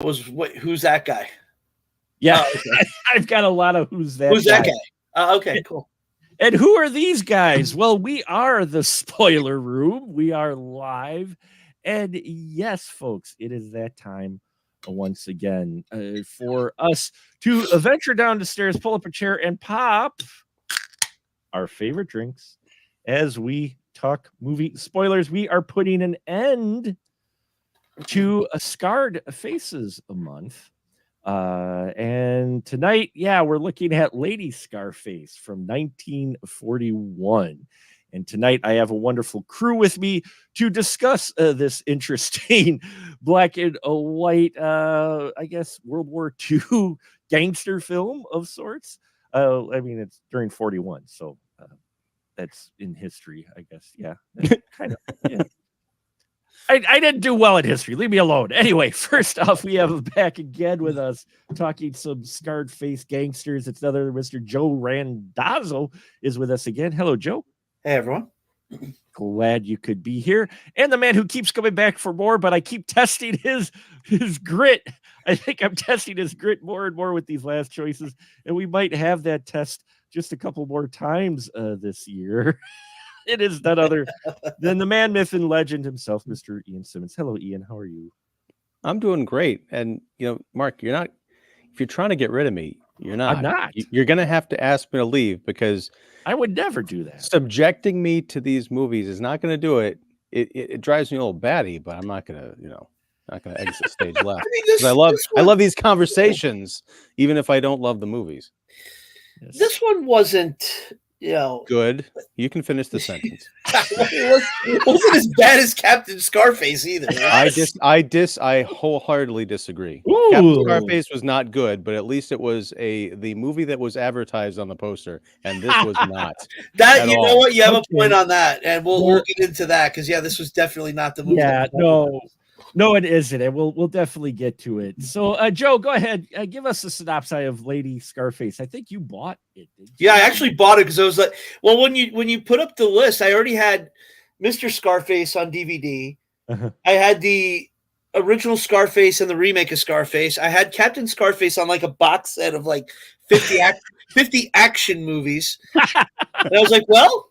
Who's that guy? Yeah, okay. I've got a lot of who's that guy. Okay, cool. And who are these guys? Well, we are the Spoiler Room. We are live. And yes, folks, it is that time once again for us to venture down the stairs, pull up a chair, and pop our favorite drinks as we talk movie spoilers. We are putting an end to a Scarred Faces a month. And tonight, we're looking at Lady Scarface from 1941. And tonight I have a wonderful crew with me to discuss this interesting black and white, I guess, World War II gangster film of sorts. I mean, it's during 41, so that's in history, I guess. Yeah, kind of. Yeah. I didn't do well in history. Leave me alone. Anyway, first off, we have back again with us talking some scarred face gangsters. It's another Mr. Joe Randazzo is with us again. Hello, Joe. Hey, everyone. Glad you could be here. And the man who keeps coming back for more, but I keep testing his grit. I think I'm testing his grit more and more with these last choices. And we might have that test just a couple more times this year. It is none other than the man, myth, and legend himself, Mr. Ian Simmons. Hello, Ian. How are you? I'm doing great. And, Mark, you're not, if you're trying to get rid of me, you're not. I'm not. You're going to have to ask me to leave because I would never do that. Subjecting me to these movies is not going to do it. It drives me a little batty, but I'm not going to, not going to exit stage left. I love these conversations, even if I don't love the movies. Yes. This one wasn't... good. You can finish the sentence. It wasn't as bad as Captain Scarface either. I wholeheartedly disagree. Ooh. Captain Scarface was not good, but at least it was the movie that was advertised on the poster, and this was not. That know what? You have a point on that, and we'll get into that because this was definitely not the movie. Yeah, no, it isn't. And we'll definitely get to it. So, Joe, go ahead. Give us a synopsis of Lady Scarface. I think you bought it. Yeah, I actually bought it because I was like, well, when you put up the list, I already had Mr. Scarface on DVD. Uh-huh. I had the original Scarface and the remake of Scarface. I had Captain Scarface on like a box set of like 50 action movies. And I was like, well,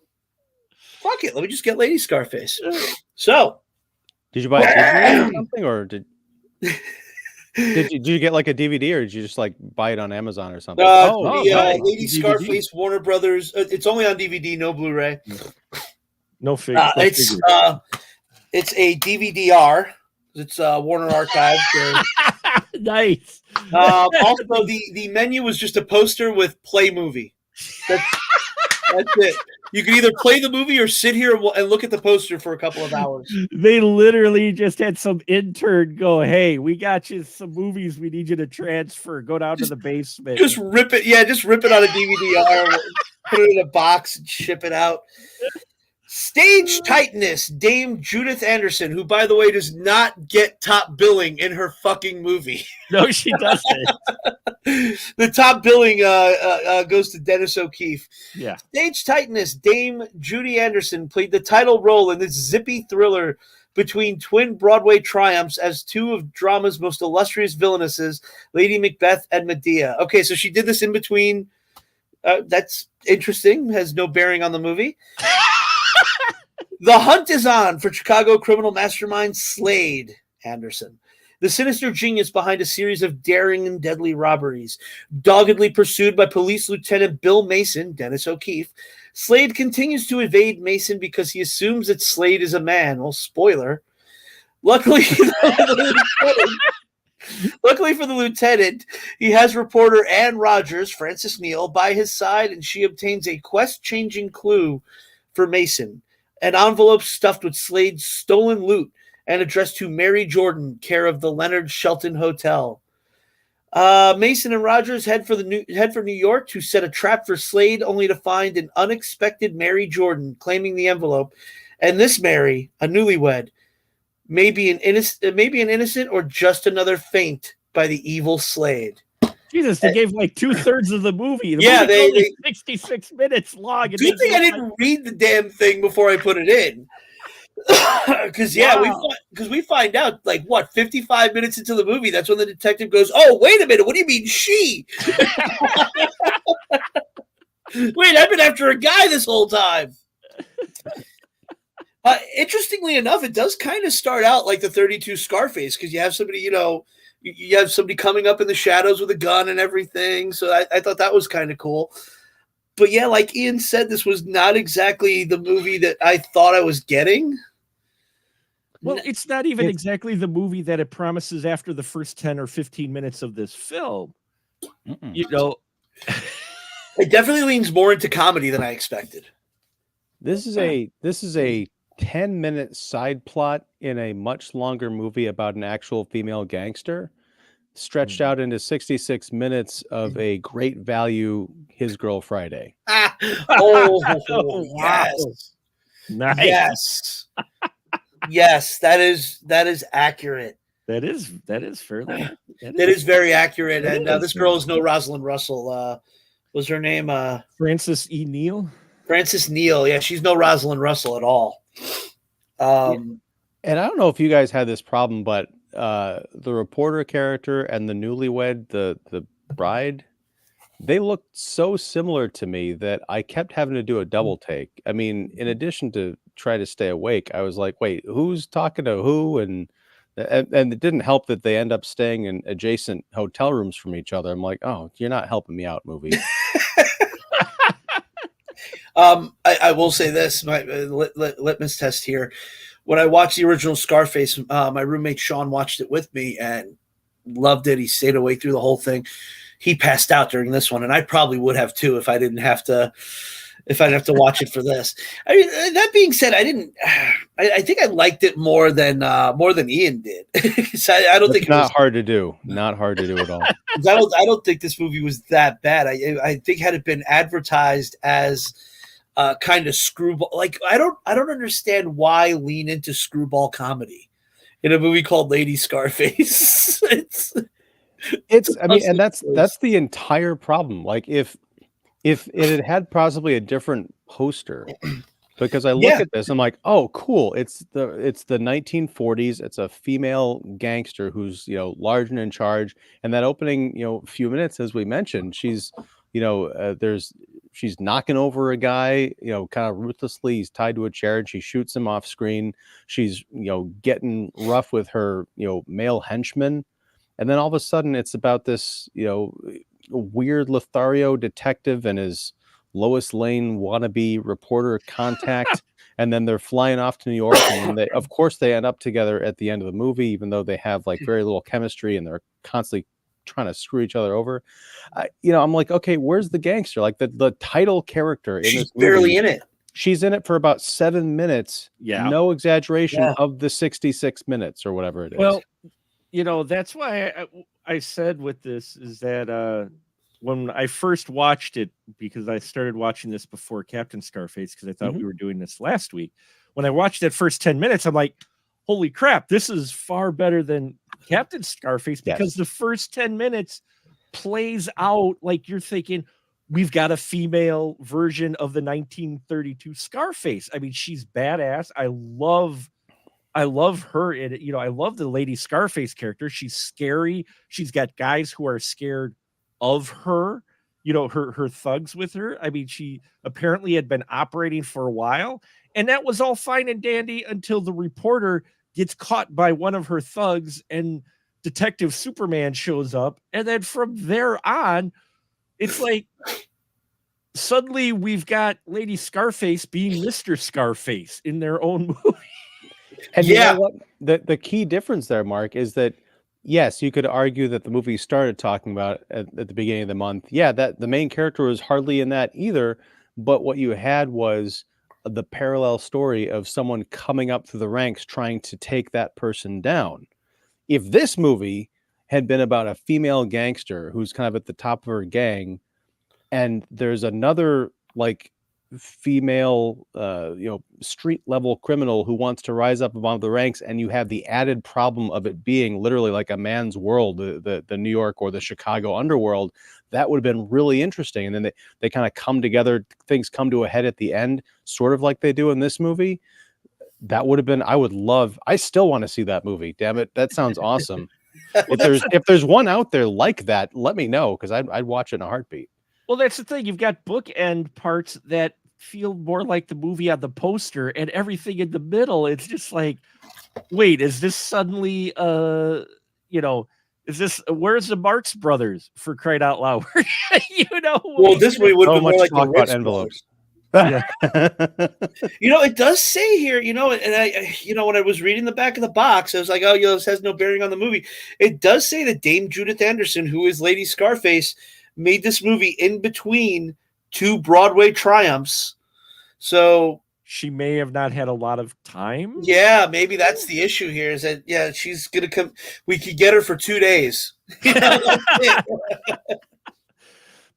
fuck it. Let me just get Lady Scarface. So. Did you buy a DVD or something, or did you get like a DVD, or did you just like buy it on Amazon or something? Lady Scarface, Warner Brothers. It's only on DVD, no Blu-ray. No figure. It's a DVD-R. It's Warner Archive. So. Nice. Also, the menu was just a poster with play movie. That's it. You can either play the movie or sit here and look at the poster for a couple of hours. They literally just had some intern go, hey, we got you some movies we need you to transfer. Go down to the basement. Just rip it. Yeah, just rip it on a DVD-R, put it in a box and ship it out. Stage tightness, Dame Judith Anderson, who, by the way, does not get top billing in her fucking movie. No, she doesn't. The top billing goes to Dennis O'Keefe. Yeah. Stage tightness, Dame Judy Anderson played the title role in this zippy thriller between twin Broadway triumphs as two of drama's most illustrious villainesses, Lady Macbeth and Medea. Okay, so she did this in between. That's interesting. Has no bearing on the movie. The hunt is on for Chicago criminal mastermind Slade Anderson, the sinister genius behind a series of daring and deadly robberies. Doggedly pursued by Police Lieutenant Bill Mason, Dennis O'Keefe, Slade continues to evade Mason because he assumes that Slade is a man. Well, spoiler. Luckily for the lieutenant, he has reporter Ann Rogers, Frances Neal, by his side, and she obtains a quest-changing clue for Mason. An envelope stuffed with Slade's stolen loot and addressed to Mary Jordan, care of the Leonard Shelton Hotel. Mason and Rogers head for New York to set a trap for Slade, only to find an unexpected Mary Jordan claiming the envelope. And this Mary, a newlywed, may be an innocent or just another feint by the evil Slade. Jesus, they gave like 2/3 of the movie. They 66 minutes long. Do you think I didn't read the damn thing before I put it in? Because we find out like what 55 minutes into the movie, that's when the detective goes, "Oh, wait a minute, what do you mean she?" Wait, I've been after a guy this whole time. Interestingly enough, it does kind of start out like the 32 Scarface, because you have somebody, you have somebody coming up in the shadows with a gun and everything. So I thought that was kind of cool. But yeah, like Ian said, this was not exactly the movie that I thought I was getting. Well, it's not even exactly the movie that it promises after the first 10 or 15 minutes of this film. It definitely leans more into comedy than I expected. This is a 10-minute side plot in a much longer movie about an actual female gangster, stretched out into 66 minutes of a great value His Girl Friday. Wow. Yes. Nice. Yes, that is accurate. That is fairly. That is very accurate. And this girl is no Rosalind Russell. Was her name Frances E. Neal? Frances Neal. Yeah, she's no Rosalind Russell at all. And I don't know if you guys had this problem, but the reporter character and the newlywed, the bride, they looked so similar to me that I kept having to do a double take. I mean, in addition to try to stay awake, I was like, wait, who's talking to who? And it didn't help that they end up staying in adjacent hotel rooms from each other. I'm like, oh, you're not helping me out, movie. I will say this, my litmus test here. When I watched the original Scarface, my roommate Sean watched it with me and loved it. He stayed awake through the whole thing. He passed out during this one, and I probably would have too if I didn't have to. If I'd have to watch it for this. I mean, that being said, I think I liked it more than Ian did. So I don't think it's not hard to do. Not hard to do at all. I don't think this movie was that bad. I think had it been advertised as kind of screwball, like I don't understand why lean into screwball comedy in a movie called Lady Scarface. I mean, and that's the entire problem. Like if it had possibly a different poster, because I look at this, I'm like, oh, cool. It's the 1940s. It's a female gangster who's, large and in charge. And that opening, few minutes, as we mentioned, she's, she's knocking over a guy, kind of ruthlessly. He's tied to a chair and she shoots him off screen. She's, getting rough with her, male henchman. And then all of a sudden it's about this, weird Lothario detective and his Lois Lane wannabe reporter contact. And then they're flying off to New York. And of course they end up together at the end of the movie, even though they have like very little chemistry and they're constantly trying to screw each other over. I'm like, okay, where's the gangster? Like the title character in this movie, barely in it. She's in it for about 7 minutes. Yeah. No exaggeration of the 66 minutes or whatever it is. Well, that's why I said with this is that when I first watched it, because I started watching this before Captain Scarface, because I thought we were doing this last week. When I watched that first 10 minutes, I'm like, holy crap, this is far better than Captain Scarface, because the first 10 minutes plays out like you're thinking, we've got a female version of the 1932 Scarface. I mean, she's badass. I love her in it. I love the Lady Scarface character. She's scary. She's got guys who are scared of her, her thugs with her. I mean, she apparently had been operating for a while, and that was all fine and dandy until the reporter gets caught by one of her thugs and Detective Superman shows up. And then from there on, it's like suddenly we've got Lady Scarface being Mr. Scarface in their own movie. And you know what? The key difference there, Mark, is that yes, you could argue that the movie started talking about at the beginning of the month. Yeah, that the main character was hardly in that either. But what you had was the parallel story of someone coming up through the ranks trying to take that person down. If this movie had been about a female gangster who's kind of at the top of her gang, and there's another like female street level criminal who wants to rise up above the ranks, and you have the added problem of it being literally like a man's world, the New York or the Chicago underworld, that would have been really interesting. And then they kind of come together, things come to a head at the end, sort of like they do in this movie. that would have been. I still want to see that movie. Damn it, that sounds awesome. If there's one out there like that, let me know, because I'd watch it in a heartbeat. Well, that's the thing. You've got bookend parts that feel more like the movie on the poster, and everything in the middle. It's just like, wait, is this suddenly is this, where's the Marx Brothers, for crying out loud? Well, this movie would have been more like the talk about Ritz envelopes. Yeah. It does say here, and I, when I was reading the back of the box, I was like, oh, this has no bearing on the movie. It does say that Dame Judith Anderson, who is Lady Scarface, made this movie in between 2 Broadway triumphs. So she may have not had a lot of time. Yeah, maybe that's the issue here, is that, she's going to come. We could get her for 2 days.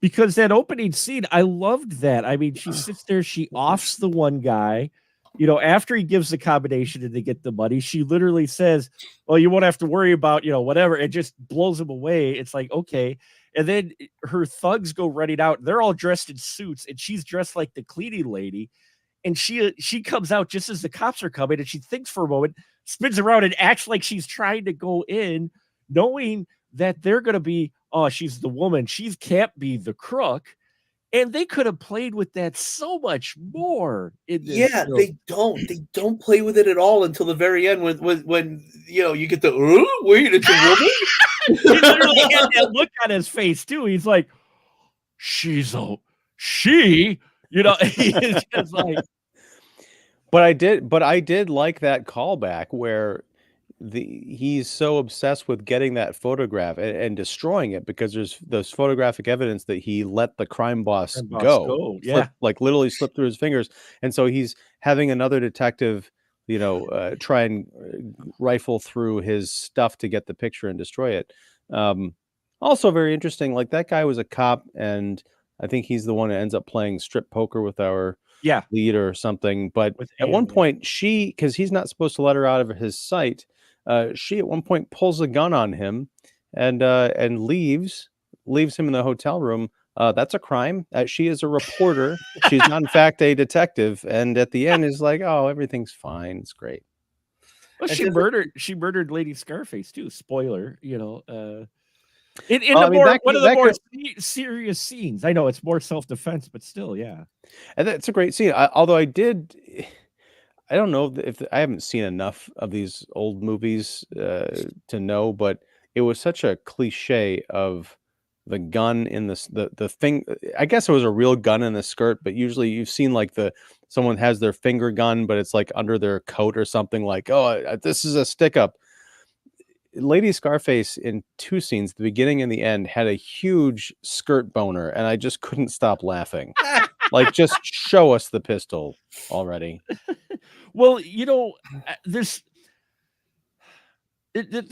Because that opening scene, I loved that. I mean, she sits there, she offs the one guy, after he gives the combination and they get the money, she literally says, well, you won't have to worry about, whatever. It just blows him away. It's like, okay. And then her thugs go running out. They're all dressed in suits, and she's dressed like the cleaning lady. And she comes out just as the cops are coming, and she thinks for a moment, spins around and acts like she's trying to go in, knowing that they're going to be, oh, she's the woman. She can't be the crook. And they could have played with that so much more. They don't. They don't play with it at all until the very end when you get the, wait, it's a woman? He literally had that look on his face, too. He's like, she? He's just like. But I did like that callback where he's so obsessed with getting that photograph and destroying it, because there's photographic evidence that he let the crime boss go. Yeah. Literally slip through his fingers. And so he's having another detective, try and rifle through his stuff to get the picture and destroy it. Also very interesting. Like, that guy was a cop, and I think he's the one that ends up playing strip poker with our lead or something. But at one point, because he's not supposed to let her out of his sight, she at one point pulls a gun on him and leaves him in the hotel room. That's a crime. She is a reporter. She's not, in fact, a detective. And at the end is like, oh, everything's fine. It's great. Well, she murdered Lady Scarface too. Spoiler, in one of the more serious scenes. I know it's more self-defense, but still, yeah. And that's a great scene. Although I don't know if I haven't seen enough of these old movies to know, but it was such a cliche of the gun in the thing. I guess it was a real gun in the skirt, but usually you've seen like someone has their finger gun, but it's like under their coat or something, like, oh, this is a stick up. Lady Scarface in 2 scenes, the beginning and the end, had a huge skirt boner, and I just couldn't stop laughing. Like, just show us the pistol already. Well, the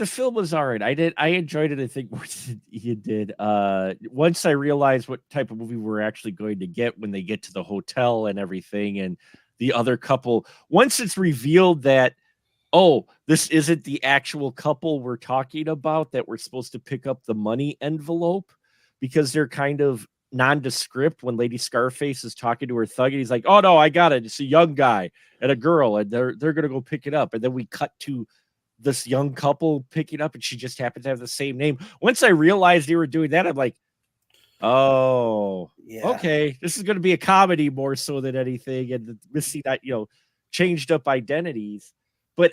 film was all right. I enjoyed it, I think, more than you did. Once I realized what type of movie we're actually going to get when they get to the hotel and everything, and the other couple, once it's revealed that, oh, this isn't the actual couple we're talking about, that we're supposed to pick up the money envelope, because they're kind of nondescript when Lady Scarface is talking to her thug, and he's like, oh no, I got it. It's a young guy and a girl, and they're gonna go pick it up. And then we cut to this young couple picking up, and she just happens to have the same name. Once I realized they were doing that, I'm like, oh, yeah, okay, this is gonna be a comedy more so than anything, and missing that, changed up identities. But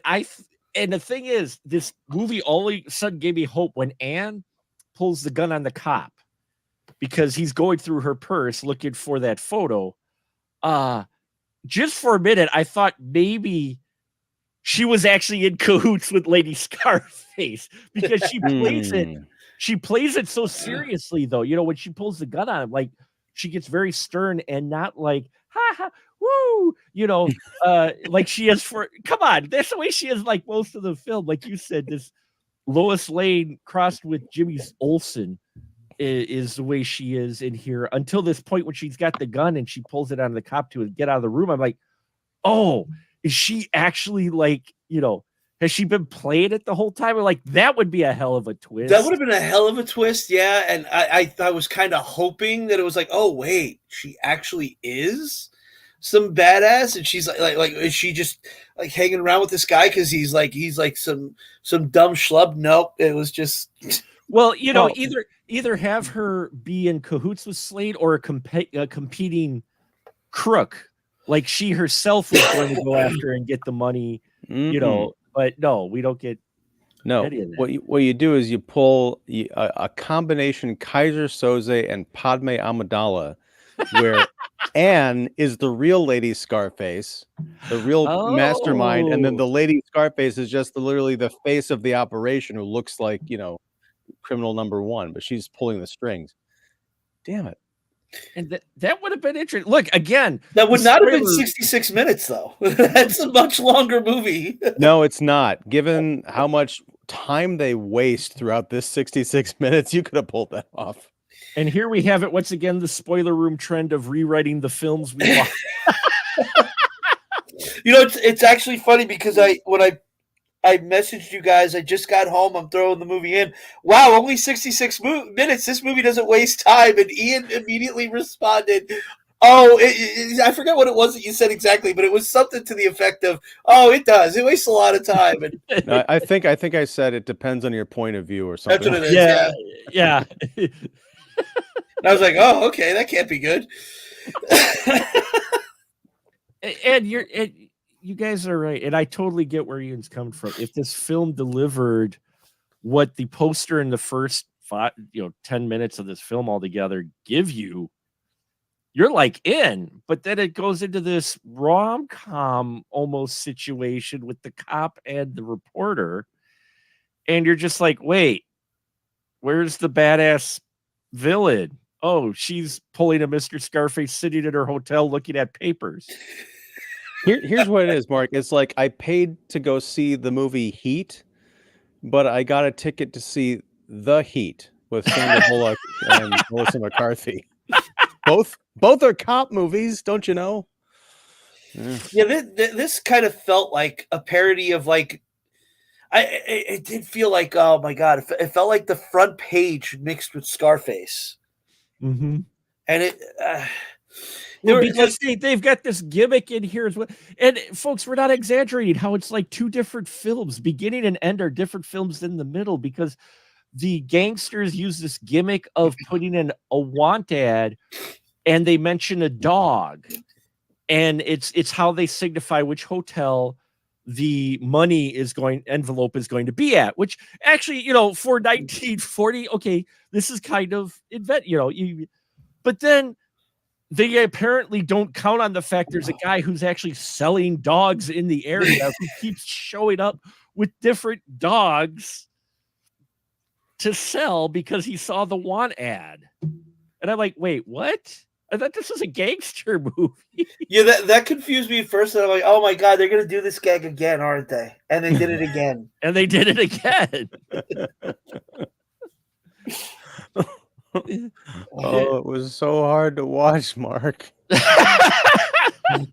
and the thing is, this movie all of a sudden gave me hope when Anne pulls the gun on the cop, because he's going through her purse looking for that photo. Just for a minute, I thought maybe she was actually in cahoots with Lady Scarface, because she plays it. She plays it so seriously, though. When she pulls the gun on him, like, she gets very stern and not like, ha ha, woo, like she is come on, that's the way she is, like, most of the film. Like you said, this Lois Lane crossed with Jimmy Olsen is the way she is in here, until this point when she's got the gun and she pulls it on the cop to get out of the room. I'm like, oh, is she actually, like, has she been playing it the whole time? Or, like, that would be a hell of a twist. That would have been a hell of a twist, yeah. And I was kind of hoping that it was like, oh wait, she actually is. some badass, and she's like is she just like hanging around with this guy because he's like some dumb schlub? Nope, it was just well, you know, either have her be in cahoots with Slade or a competing crook, like she herself was going to go after and get the money, you know. But no, we don't get. No, what you do is you pull a combination Kaiser Soze and Padme Amidala, where Anne is the real Lady Scarface, the real mastermind, and then the Lady Scarface is just literally the face of the operation who looks like, you know, criminal number one, but she's pulling the strings. Damn it. And that would have been interesting. Look, again, that would not have been 66 minutes, though. That's a much longer movie. No, it's not. Given how much time they waste throughout this 66 minutes, you could have pulled that off. And here we have it once again, the spoiler room trend of rewriting the films we watch. You know, it's actually funny because when I messaged you guys, I just got home, I'm throwing the movie in. Wow, only 66 minutes. This movie doesn't waste time. And Ian immediately responded, I forget what it was that you said exactly, but it was something to the effect of, "Oh, it does. It wastes a lot of time." And no, I think I said it depends on your point of view or something. That's what it is. Yeah. And I was like, "Oh, okay, that can't be good." And you guys are right, and I totally get where Ian's coming from. If this film delivered what the poster in the first 10 minutes of this film altogether give you, you're like in, but then it goes into this rom-com almost situation with the cop and the reporter, and you're just like, wait, where's the badass villain? Oh, she's pulling a Mr. Scarface sitting in her hotel looking at papers. Here's what it is, Mark. It's like I paid to go see the movie Heat, but I got a ticket to see The Heat with Sandra Bullock and Melissa McCarthy. Both are cop movies, don't you know? Yeah, this kind of felt like a parody of like. It did feel like, oh my god, it felt like the front page mixed with Scarface. Mm-hmm. And it. Because they've got this gimmick in here as well. And folks, we're not exaggerating how it's like two different films. Beginning and end are different films in the middle because the gangsters use this gimmick of putting in a want ad and they mention a dog. And it's how they signify which hotel the money envelope is going to be at, which actually, for 1940, okay, this is kind of but then they apparently don't count on the fact there's a guy who's actually selling dogs in the area who keeps showing up with different dogs to sell because he saw the want ad. And I'm like, wait, what? I thought this was a gangster movie. Yeah, that confused me at first. And I'm like, oh my god, they're gonna do this gag again, aren't they? And they did it again. And they did it again. Oh, it was so hard to watch, Mark. I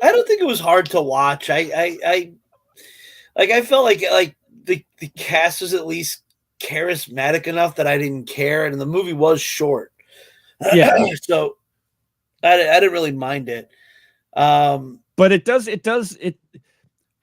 don't think it was hard to watch. I felt like the cast was at least charismatic enough that I didn't care, and the movie was short. Yeah. So I didn't really mind it. But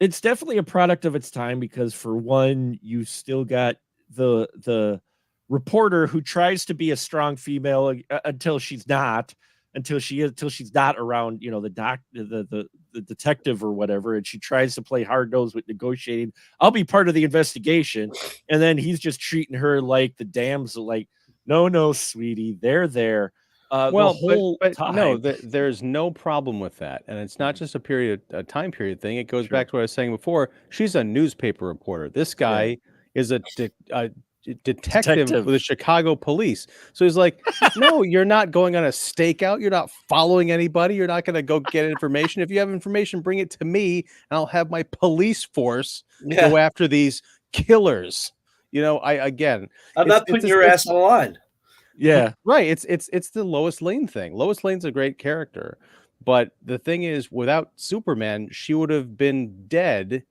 it's definitely a product of its time because for one, you still got the reporter who tries to be a strong female until she's not around, the detective or whatever. And she tries to play hard nosed with negotiating. I'll be part of the investigation. And then he's just treating her like the damsel, like, no, sweetie, they're there. Well, but no, there's no problem with that. And it's not just a time period thing. It goes back to what I was saying before. She's a newspaper reporter. This guy is a detective with the Chicago police. So he's like, no, you're not going on a stakeout. You're not following anybody. You're not going to go get information. If you have information, bring it to me and I'll have my police force go after these killers. I'm not putting your ass on the line. Yeah. Right. It's the Lois Lane thing. Lois Lane's a great character. But the thing is, without Superman, she would have been dead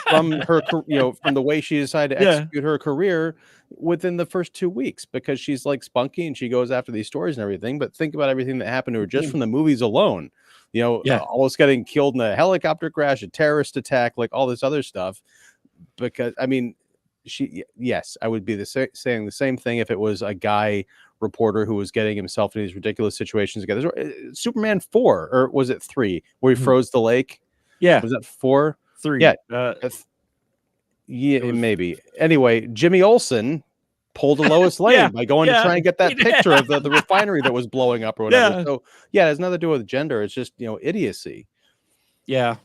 from her, from the way she decided to execute her career within the first 2 weeks, because she's like spunky and she goes after these stories and everything. But think about everything that happened to her just from the movies alone. Almost getting killed in a helicopter crash, a terrorist attack, like all this other stuff. Because I mean, yes, I would be saying the same thing if it was a guy reporter who was getting himself in these ridiculous situations together. Superman 4, or was it 3, where he froze the lake? Yeah, was that 4? 3? Yeah, maybe. Anyway, Jimmy Olsen pulled a Lois Lane by going to try and get that picture of the refinery that was blowing up or whatever. So it has nothing to do with gender. It's just idiocy. Yeah,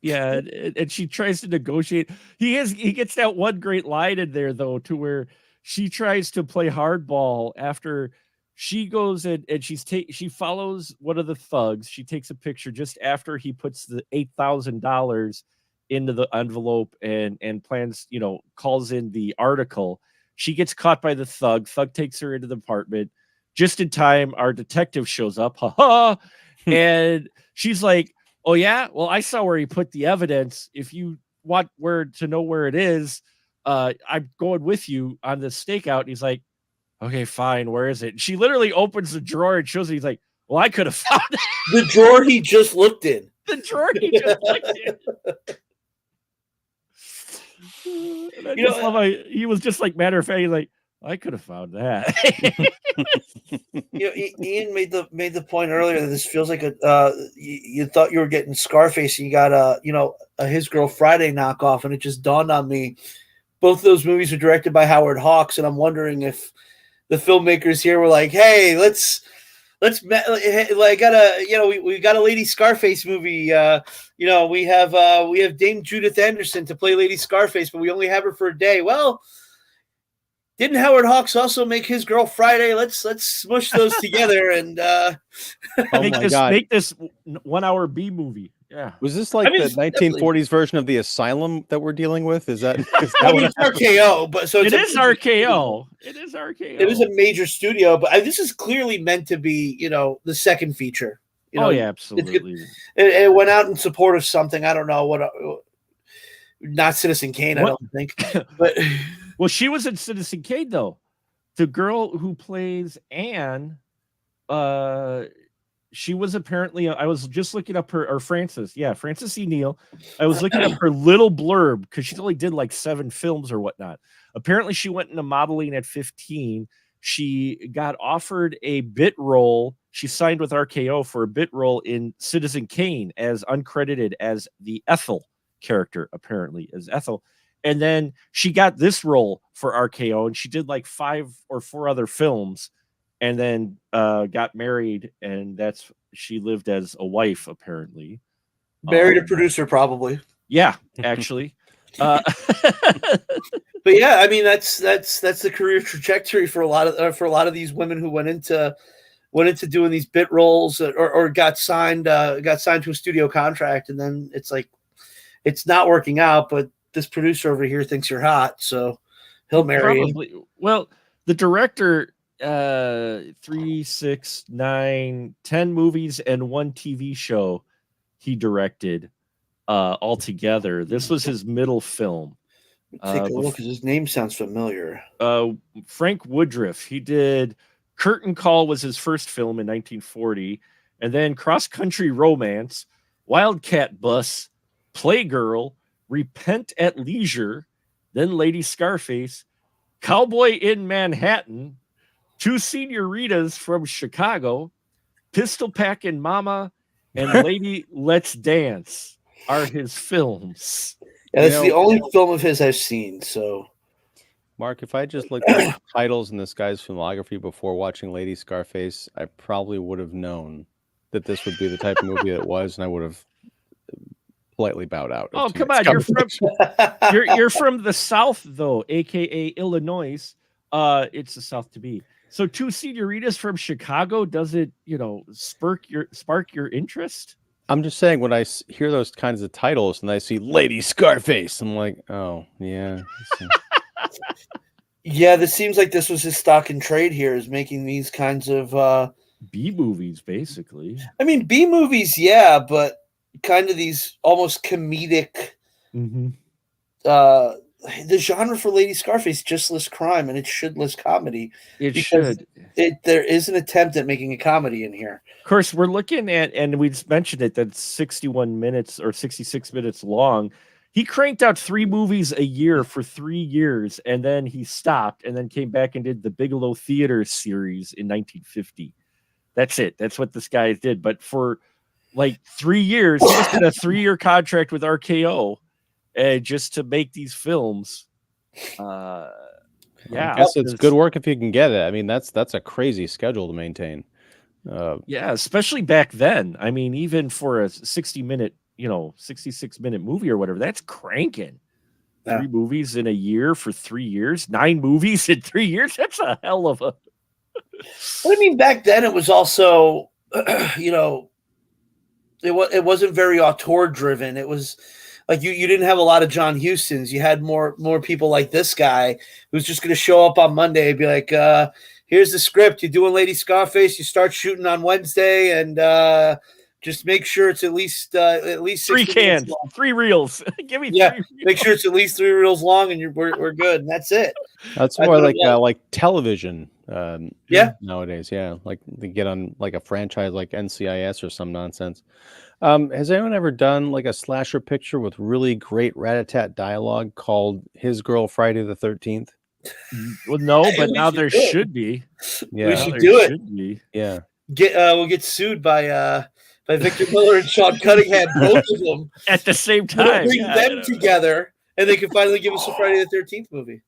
and she tries to negotiate. He gets that one great line in there though, to where she tries to play hardball after she goes and she follows one of the thugs. She takes a picture just after he puts the $8,000 into the envelope and plans, calls in the article. She gets caught by the thug. Thug takes her into the apartment. Just in time, our detective shows up. And she's like, "Oh yeah, well, I saw where he put the evidence. If you want to know where it is, I'm going with you on this stakeout." And he's like, "Okay, fine. Where is it?" And she literally opens the drawer and shows it. He's like, "Well, I could have found it." The drawer he just looked in. The drawer he just looked in. And I just love how he was just like, matter of fact, he's like, "I could have found that." Ian made the point earlier that this feels like you thought you were getting Scarface and you got a His Girl Friday knockoff, and it just dawned on me both of those movies are directed by Howard Hawks, and I'm wondering if the filmmakers here were like, "Hey, we got a Lady Scarface movie. We have Dame Judith Anderson to play Lady Scarface, but we only have her for a day. Well, didn't Howard Hawks also make His Girl Friday? Let's smush those together and make this 1 hour B movie." Yeah. Was this like the 1940s version of The Asylum that we're dealing with? Is that? It's RKO, but so it is RKO. It is RKO. It is a major studio, but this is clearly meant to be, the second feature. Absolutely. It went out in support of something. I don't know what. Not Citizen Kane, I don't think. But well, she was in Citizen Kane though. The girl who plays Anne, she was apparently, I was just looking up Frances E. Neal. I was looking up her little blurb because she only did like 7 films or whatnot. Apparently she went into modeling at 15. She got offered a bit role. She signed with RKO for a bit role in Citizen Kane as uncredited as the Ethel character, apparently as Ethel. And then she got this role for RKO, and she did like 5 or 4 other films. And then got married, and she lived as a wife, apparently. Married a producer, probably. Yeah, actually. But yeah, I mean that's the career trajectory for a lot of these women who went into doing these bit roles or got signed to a studio contract, and then it's like it's not working out. But this producer over here thinks you're hot, so he'll marry you. Well, the director. 3, 6, 9, 10 movies and 1 TV show he directed altogether. This was his middle film. Take a look, because his name sounds familiar. Frank Woodruff. He did Curtain Call was his first film in 1940, and then Cross Country Romance, Wildcat Bus, Playgirl, Repent at Leisure, then Lady Scarface, Cowboy in Manhattan, 2 Senoritas from Chicago, Pistol Packin' Mama, and Lady Let's Dance are his films. Yeah, that's the only film of his I've seen. So, Mark, if I just looked at titles in this guy's filmography before watching Lady Scarface, I probably would have known that this would be the type of movie it was, and I would have politely bowed out. Oh, come on. You're from the South, though, a.k.a. Illinois. It's the South to be. So 2 Senoritas from Chicago, does it, spark your interest? I'm just saying, when I hear those kinds of titles and I see Lady Scarface, I'm like, oh, yeah. Yeah, this seems like this was his stock in trade here, is making these kinds of B movies, basically. I mean, B movies, yeah, but kind of these almost comedic Mm-hmm. The genre for Lady Scarface just lists crime, and it should list comedy. It should. There is an attempt at making a comedy in here. Of course, we're looking at, and we just mentioned it, that's 61 minutes or 66 minutes long. He cranked out 3 movies a year for 3 years, and then he stopped, and then came back and did the Bigelow Theater series in 1950. That's it. That's what this guy did. But for like 3 years, he just did a 3-year contract with RKO, just to make these films. I guess it's good work if you can get it. I mean, that's a crazy schedule to maintain. Yeah, especially back then. I mean, even for a 66-minute movie or whatever, that's cranking. Yeah. 3 movies in a year for 3 years, 9 movies in 3 years. That's a hell of a. I mean, back then it was also, it wasn't very auteur driven. It was like you didn't have a lot of John Hustons. You had more people like this guy who's just going to show up on Monday and be like, here's the script. You're doing Lady Scarface. You start shooting on Wednesday, and just make sure it's at least 3 cans, 3 reels. Give me 3 reels. Make sure it's at least 3 reels long, and we're good, and that's it. That's more like television. Nowadays, like they get on like a franchise like NCIS or some nonsense. Has anyone ever done like a slasher picture with really great rat-a-tat dialogue called His Girl Friday the 13th? Well, no, but now there should be. Yeah, we should do it. Yeah, we'll get sued by Victor Miller and Sean Cunningham, both of them at the same time. Bring them together, and they can finally give us a Friday the 13th movie.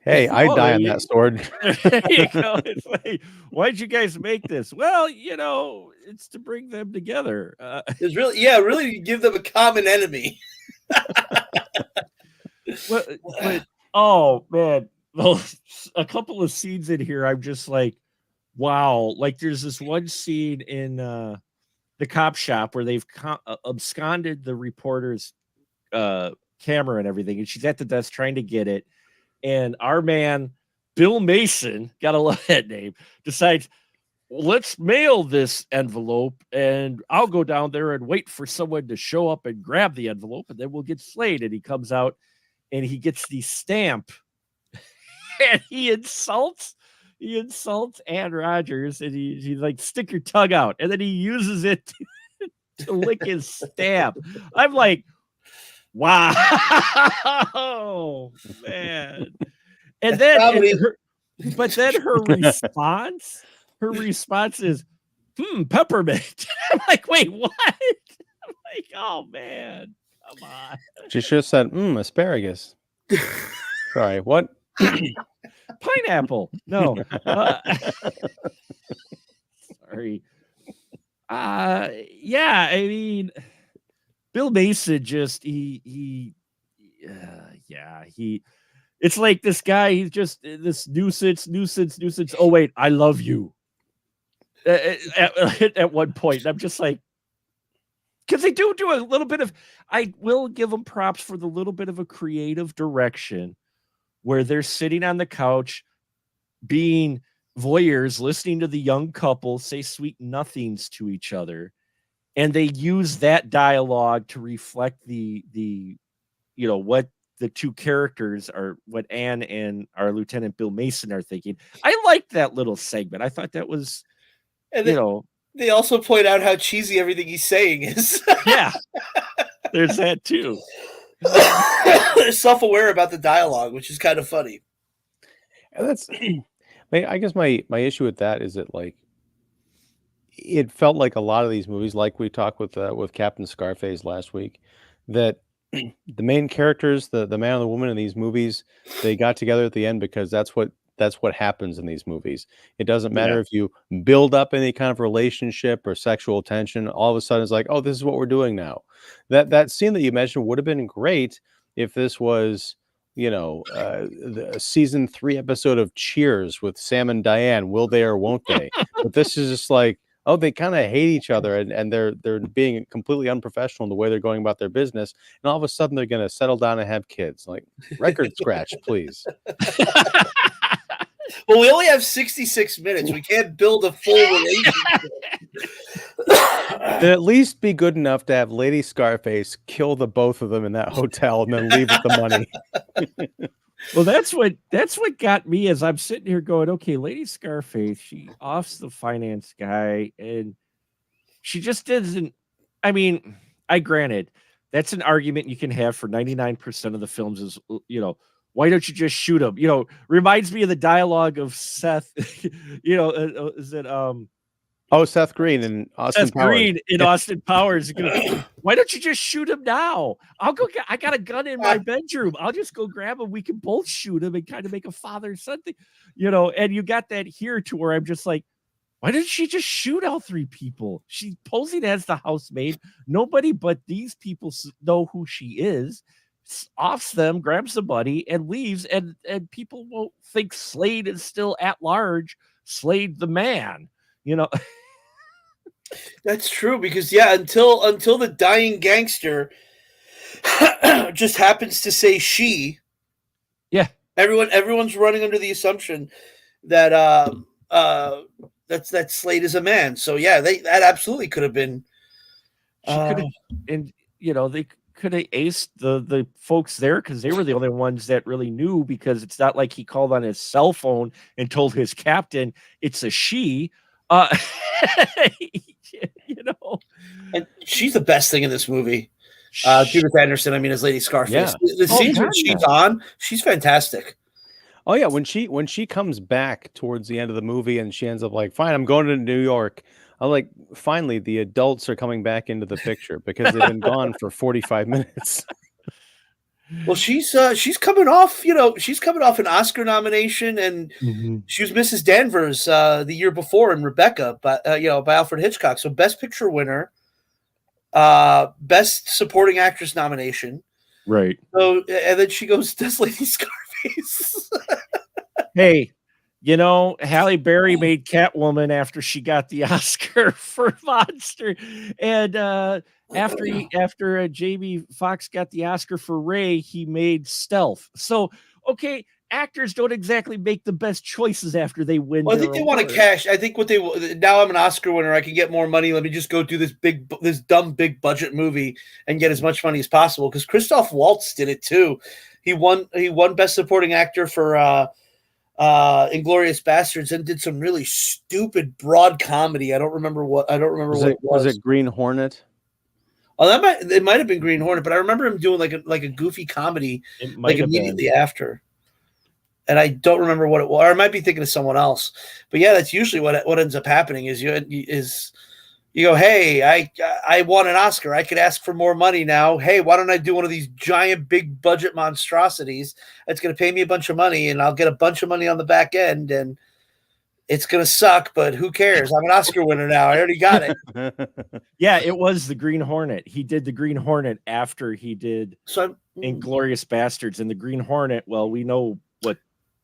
Hey, I die on that sword. There you go. It's like, why'd you guys make this? Well, it's to bring them together. It's really give them a common enemy. but oh man, a couple of scenes in here, I'm just like, wow. Like there's this one scene in the cop shop where they've absconded the reporter's camera and everything, and she's at the desk trying to get it. And our man, Bill Mason, gotta love that name, decides, let's mail this envelope and I'll go down there and wait for someone to show up and grab the envelope and then we'll get slayed. And he comes out and he gets the stamp and he insults Ann Rogers and he's like, stick your tongue out. And then he uses it to lick his stamp. I'm like, wow, man. And then her response is, peppermint. I'm like, wait, what? I'm like, oh man, come on. She should have said, asparagus. Sorry, what? Pineapple. No. Sorry. Yeah, I mean, Bill Mason just it's like this guy, he's just this nuisance. Oh wait, I love you. At one point, I'm just like, because they do a little bit of, I will give them props for the little bit of a creative direction where they're sitting on the couch being voyeurs, listening to the young couple say sweet nothings to each other. And they use that dialogue to reflect the what the two characters are, what Anne and our Lieutenant Bill Mason are thinking. I liked that little segment. I thought that was, they also point out how cheesy everything he's saying is. Yeah, there's that too. They're self-aware about the dialogue, which is kind of funny. And that's, I guess my issue with that is that like, it felt like a lot of these movies, like we talked with Captain Scarface last week, that the main characters, the man and the woman in these movies, they got together at the end because that's what happens in these movies. It doesn't matter if you build up any kind of relationship or sexual tension. All of a sudden, it's like, oh, this is what we're doing now. That scene that you mentioned would have been great if this was, the season 3 episode of Cheers with Sam and Diane. Will they or won't they? But this is just like, oh, they kind of hate each other and they're being completely unprofessional in the way they're going about their business. And all of a sudden they're going to settle down and have kids. Like, record scratch, please. Well, we only have 66 minutes. We can't build a full relationship. At least be good enough to have Lady Scarface kill the both of them in that hotel and then leave with the money. Well, that's what got me as I'm sitting here going, okay, Lady Scarface, she offs the finance guy, and she just doesn't. I mean, granted, that's an argument you can have for 99% of the films is, why don't you just shoot him? Reminds me of the dialogue of Seth, is it Seth Green and Austin Powers. Green in Austin Powers. Why don't you just shoot him now? I got a gun in my bedroom. I'll just go grab him. We can both shoot him and kind of make a father-son thing, and you got that here to where I'm just like, why didn't she just shoot all three people? She's posing as the housemaid. Nobody but these people know who she is. Offs them, grabs the money, and leaves, and people won't think Slade is still at large. Slade the man, That's true, because until the dying gangster just happens to say she. Yeah. Everyone's running under the assumption that that Slade is a man. So yeah, that absolutely could have been. They could have aced the folks there because they were the only ones that really knew, because it's not like he called on his cell phone and told his captain it's a she. And she's the best thing in this movie. Judith Anderson, as Lady Scarface. Yeah. The scenes when she's on, she's fantastic. Oh yeah, when she comes back towards the end of the movie and she ends up like, fine, I'm going to New York. I'm like, finally, the adults are coming back into the picture because they've been gone for 45 minutes. Well, she's coming off, she's coming off an Oscar nomination, and she was Mrs. Danvers the year before in Rebecca, by Alfred Hitchcock. So Best Picture winner, Best Supporting Actress nomination. Right. So, and then she goes, does Lady Scarface. Hey, Halle Berry made Catwoman after she got the Oscar for Monster, and after Jamie Foxx got the Oscar for Ray, he made Stealth. So, okay, actors don't exactly make the best choices after they win. Well, I think they want to cash. I think now I'm an Oscar winner. I can get more money. Let me just go do this dumb big budget movie and get as much money as possible. Because Christoph Waltz did it too. He won Best Supporting Actor for Inglourious Bastards, and did some really stupid broad comedy. I don't remember what it was. Was it Green Hornet? Oh, it might have been Green Hornet, but I remember him doing like a goofy comedy immediately after. And I don't remember what it was, or I might be thinking of someone else. But yeah, that's usually what ends up happening is you go, hey, I won an Oscar. I could ask for more money now. Hey, why don't I do one of these giant big budget monstrosities? It's going to pay me a bunch of money, and I'll get a bunch of money on the back end, and it's going to suck, but who cares? I'm an Oscar winner now. I already got it. Yeah, it was the Green Hornet. He did the Green Hornet after he did Inglourious Bastards. And the Green Hornet, well, we know what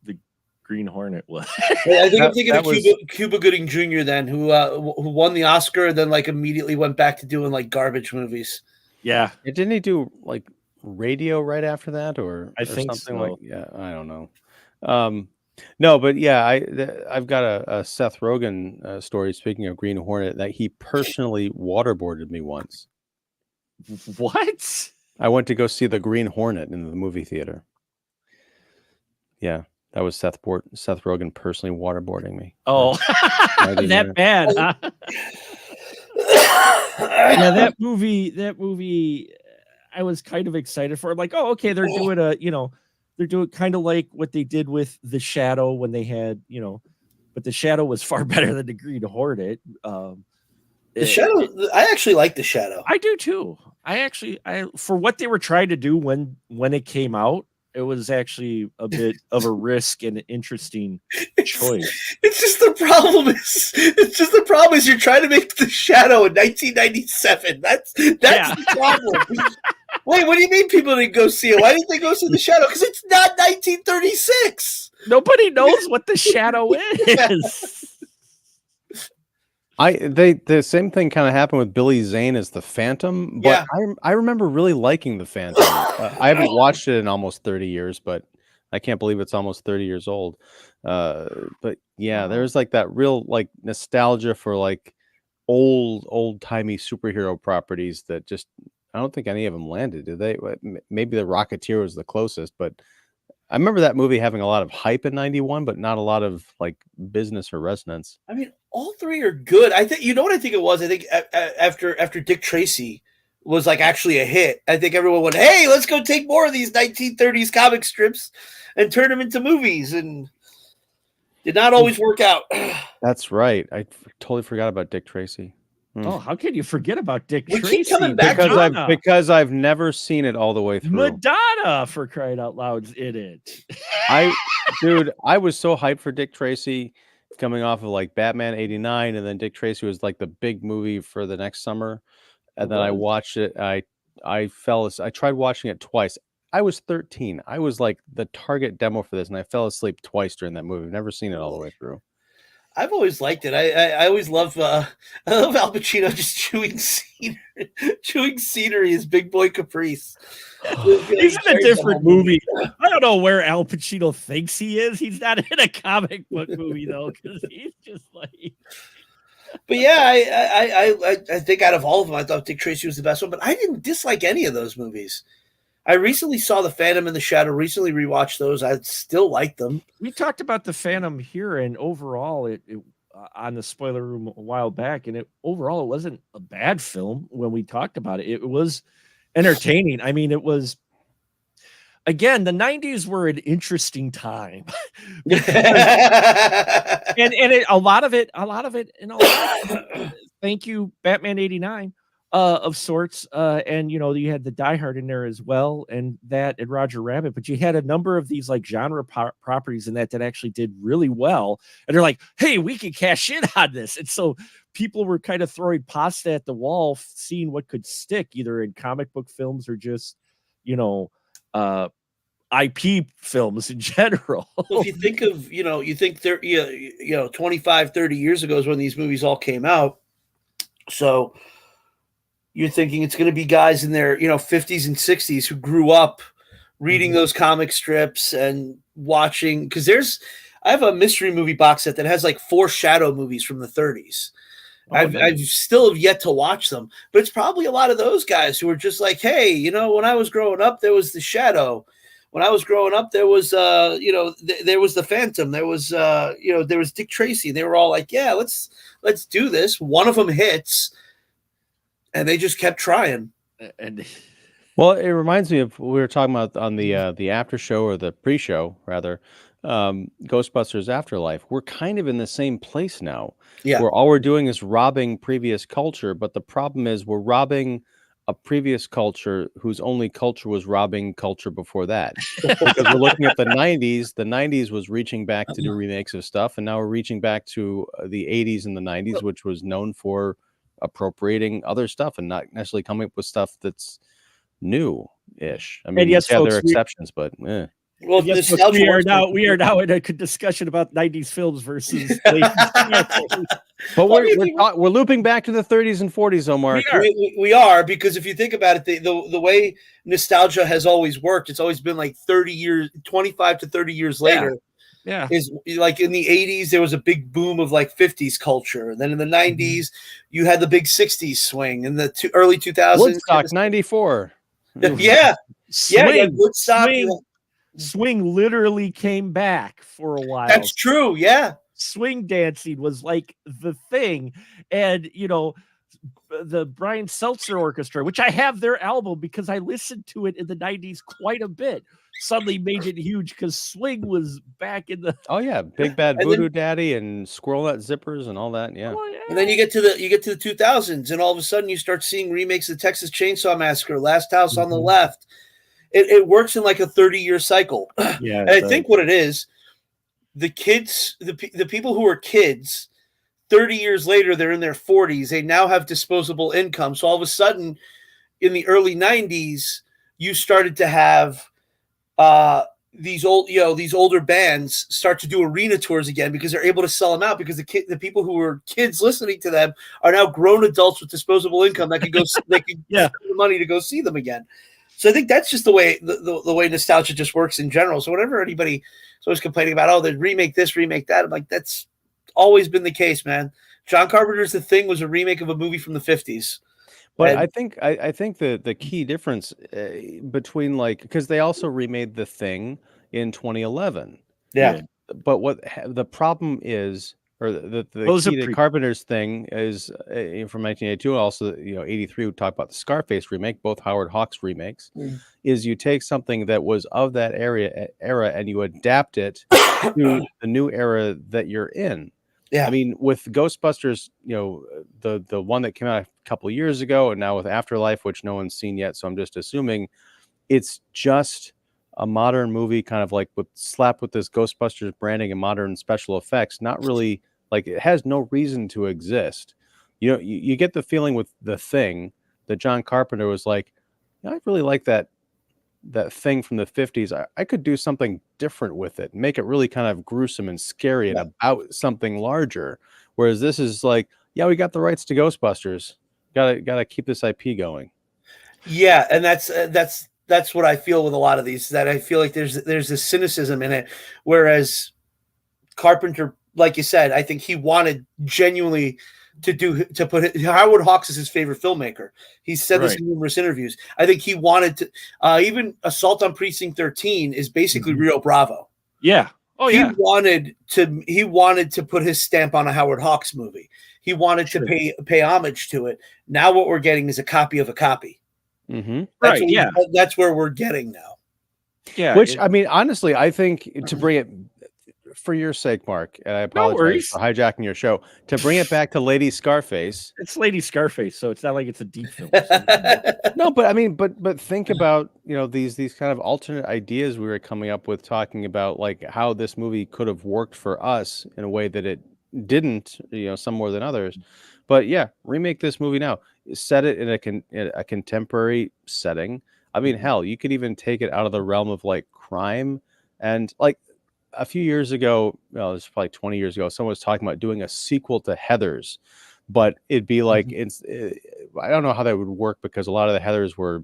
the Green Hornet was. I think I'm thinking of Cuba Gooding Jr. then, who won the Oscar and then immediately went back to doing garbage movies. Yeah. Didn't he do radio right after that, or I think something so. I don't know. No, but yeah, I've got a Seth Rogen story. Speaking of Green Hornet, that he personally waterboarded me once. What? I went to go see the Green Hornet in the movie theater. Yeah, that was Seth Rogen personally waterboarding me. Oh, that bad, huh? Yeah, that movie. I was kind of excited for. Like, oh, okay, they're doing they're doing kind of like what they did with The Shadow when they had, but The Shadow was far better than the Green Hornet. The Shadow, I actually like The Shadow. I do too. I for what they were trying to do when it came out, it was actually a bit of a risk and an interesting choice. It's just the problem is you're trying to make The Shadow in 1997. That's the problem. Wait, what do you mean people didn't go see it? Why didn't they go see The Shadow? Because it's not 1936. Nobody knows what The Shadow is. The same thing kind of happened with Billy Zane as the Phantom, but I remember really liking the Phantom. I haven't watched it in almost 30 years, but I can't believe it's almost 30 years old. But yeah, there's like that real like nostalgia for like old timey superhero properties that just I don't think any of them landed, did they? Maybe the Rocketeer was the closest, but I remember that movie having a lot of hype in '91, but not a lot of like business or resonance. I mean, all three are good. I think, you know what I think it was? I think after Dick Tracy was like actually a hit, I think everyone went, hey, let's go take more of these 1930s comic strips and turn them into movies, and did not always work out. That's right. I totally forgot about Dick Tracy. Oh, how can you forget about Dick We Tracy? keep coming back because I've never seen it all the way through. Madonna, for crying out loud's in it. I was so hyped for Dick Tracy coming off of like Batman '89, and then Dick Tracy was like the big movie for the next summer. And then I watched it. I tried watching it twice. I was 13. I was like the target demo for this, and I fell asleep twice during that movie. I've never seen it all the way through. I've always liked it. I always love I love Al Pacino just chewing scenery as Big Boy Caprice. He's in a different movie. I don't know where Al Pacino thinks he is. He's not in a comic book movie though, because he's just like. But yeah, I think out of all of them, I thought Dick Tracy was the best one. But I didn't dislike any of those movies. I recently saw The Phantom and the Shadow. Recently rewatched those. I still like them. We talked about The Phantom here, and overall, it on the spoiler room a while back, and overall it wasn't a bad film when we talked about it. It was entertaining. I mean, it was. Again, the 90s were an interesting time. and a lot of it, thank you, Batman '89, of sorts. And you had the Die Hard in there as well, and Roger Rabbit, but you had a number of these like genre properties in that actually did really well. And they're like, hey, we can cash in on this. And so people were kind of throwing pasta at the wall, seeing what could stick either in comic book films or just, IP films in general. Well, if you think of, you think there, 25, 30 years ago is when these movies all came out. So you're thinking it's going to be guys in their, 50s and 60s who grew up reading those comic strips and watching, because I have a mystery movie box set that has like 4 Shadow movies from the 30s. I've still have yet to watch them, but it's probably a lot of those guys who are just like, hey, when I was growing up, there was the Shadow. When I was growing up, there was, there was the Phantom. There was, there was Dick Tracy. They were all like, yeah, let's do this. One of them hits, and they just kept trying. Well, it reminds me of what we were talking about on the after show, or the pre-show rather, Ghostbusters Afterlife. We're kind of in the same place now, where all we're doing is robbing previous culture, but the problem is we're robbing a previous culture whose only culture was robbing culture before that. Because we're looking at the 90s. The 90s was reaching back to do remakes of stuff, and now we're reaching back to the 80s and the 90s, which was known for appropriating other stuff and not necessarily coming up with stuff that's new-ish. I mean, yes, there folks, are exceptions, but Well, yes, we are now in a discussion about 90s films versus but we're looping back to the 30s and 40s, Omar. We are, because if you think about it, the way nostalgia has always worked, it's always been like 30 years, 25 to 30 years later. Yeah. Is like in the 80s, there was a big boom of like 50s culture. And then in the 90s, you had the big 60s swing. In the early 2000s, Woodstock 94. Yeah. Woodstock. Swing literally came back for a while. That's true. Yeah. Swing dancing was like the thing. And, the Brian Seltzer Orchestra, which I have their album because I listened to it in the 90s quite a bit, suddenly made it huge because swing was back in the. Oh yeah, Big Bad Voodoo Daddy and Squirrel Nut Zippers and all that. Yeah. Oh, yeah. And then you get to the 2000s, and all of a sudden you start seeing remakes of Texas Chainsaw Massacre, Last House on the Left. It works in like a 30-year cycle. Yeah. And I think what it is, the kids, the people who are kids, 30 years later, they're in their 40s. They now have disposable income. So all of a sudden, in the early 90s, you started to have these older bands start to do arena tours again because they're able to sell them out, because the people who were kids listening to them are now grown adults with disposable income that can go spend the money to go see them again. So I think that's just the way the way nostalgia just works in general. So whenever anybody is always complaining about, oh, they remake this, remake that, I'm like, that's always been the case, man. John Carpenter's The Thing was a remake of a movie from the 50s. But And I think the key difference between, like, because they also remade The Thing in 2011. yeah. But what the problem is, or the Those key are to Carpenter's Thing is from 1982, also 83. We talk about the Scarface remake, both Howard Hawks remakes. Is you take something that was of that era and you adapt it to the new era that you're in. Yeah. I mean, with Ghostbusters, the one that came out a couple of years ago, and now with Afterlife, which no one's seen yet, so I'm just assuming it's just a modern movie, kind of like slapped with this Ghostbusters branding and modern special effects. Not really, like, it has no reason to exist. You get the feeling with The Thing that John Carpenter was like, I really like that thing from the 50s. I could do something different with it, make it really kind of gruesome and scary and about something larger. Whereas this is like, yeah, we got the rights to Ghostbusters. Gotta keep this IP going. Yeah, and that's what I feel with a lot of these. That I feel like there's this cynicism in it, whereas Carpenter, like you said, I think he wanted genuinely to put it. Howard Hawks is his favorite filmmaker. He's said this in numerous interviews. I think he wanted to. Even Assault on Precinct 13 is basically Rio Bravo. Yeah. Oh he yeah. He wanted to put his stamp on a Howard Hawks movie. He wanted to pay homage to it. Now what we're getting is a copy of a copy. Mm-hmm. Right. Yeah. That's where we're getting now. Yeah. Which, I mean, honestly, I think to bring it, for your sake, Mark, and I apologize for hijacking your show, to bring it back to Lady Scarface. It's Lady Scarface, so it's not like it's a deep film. No, but I mean, but think about, these kind of alternate ideas we were coming up with, talking about like how this movie could have worked for us in a way that it didn't, some more than others. But yeah, remake this movie now. Set it in a contemporary setting. I mean, hell, you could even take it out of the realm of like crime. And like a few years ago, it was probably 20 years ago, someone was talking about doing a sequel to Heathers, but it'd be like, I don't know how that would work, because a lot of the Heathers were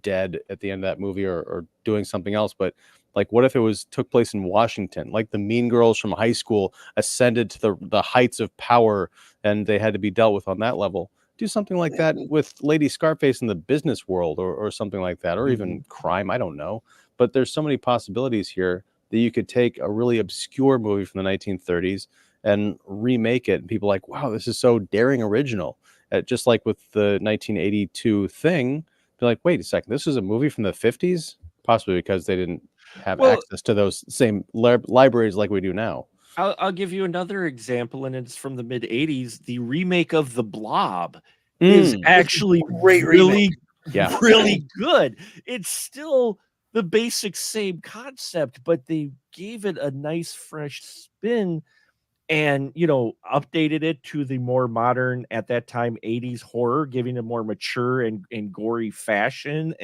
dead at the end of that movie or doing something else. But like, what if it took place in Washington? Like the mean girls from high school ascended to the heights of power, and they had to be dealt with on that level. Do something like that with Lady Scarface in the business world, or something like that, or even crime. I don't know. But there's so many possibilities here that you could take a really obscure movie from the 1930s and remake it. And people are like, wow, this is so daring original. Just like with the 1982 Thing, be like, wait a second, this is a movie from the 50s? Possibly because they didn't have access to those same libraries like we do now. I'll give you another example, and it's from the mid 80s. The remake of The Blob is actually really good. It's still the basic same concept, but they gave it a nice fresh spin and, updated it to the more modern, at that time, 80s horror, giving a more mature and gory fashion.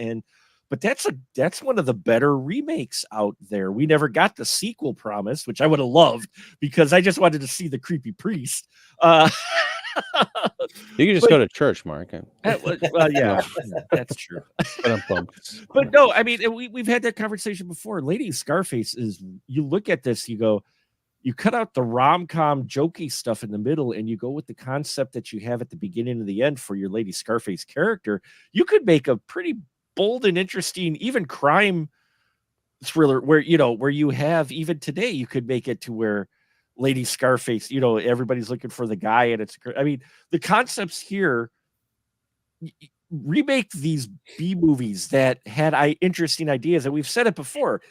But that's one of the better remakes out there. We never got the sequel promise, which I would have loved, because I just wanted to see the creepy priest. You can just go to church, Mark. Well, yeah, that's true. But no, I mean, we've had that conversation before. Lady Scarface is, you look at this, you go, you cut out the rom-com jokey stuff in the middle, and you go with the concept that you have at the beginning and the end for your Lady Scarface character. You could make a pretty bold and interesting, even crime thriller, where you have, even today, you could make it to where Lady Scarface, everybody's looking for the guy, and I mean, the concepts here, remake these B movies that had interesting ideas, and we've said it before,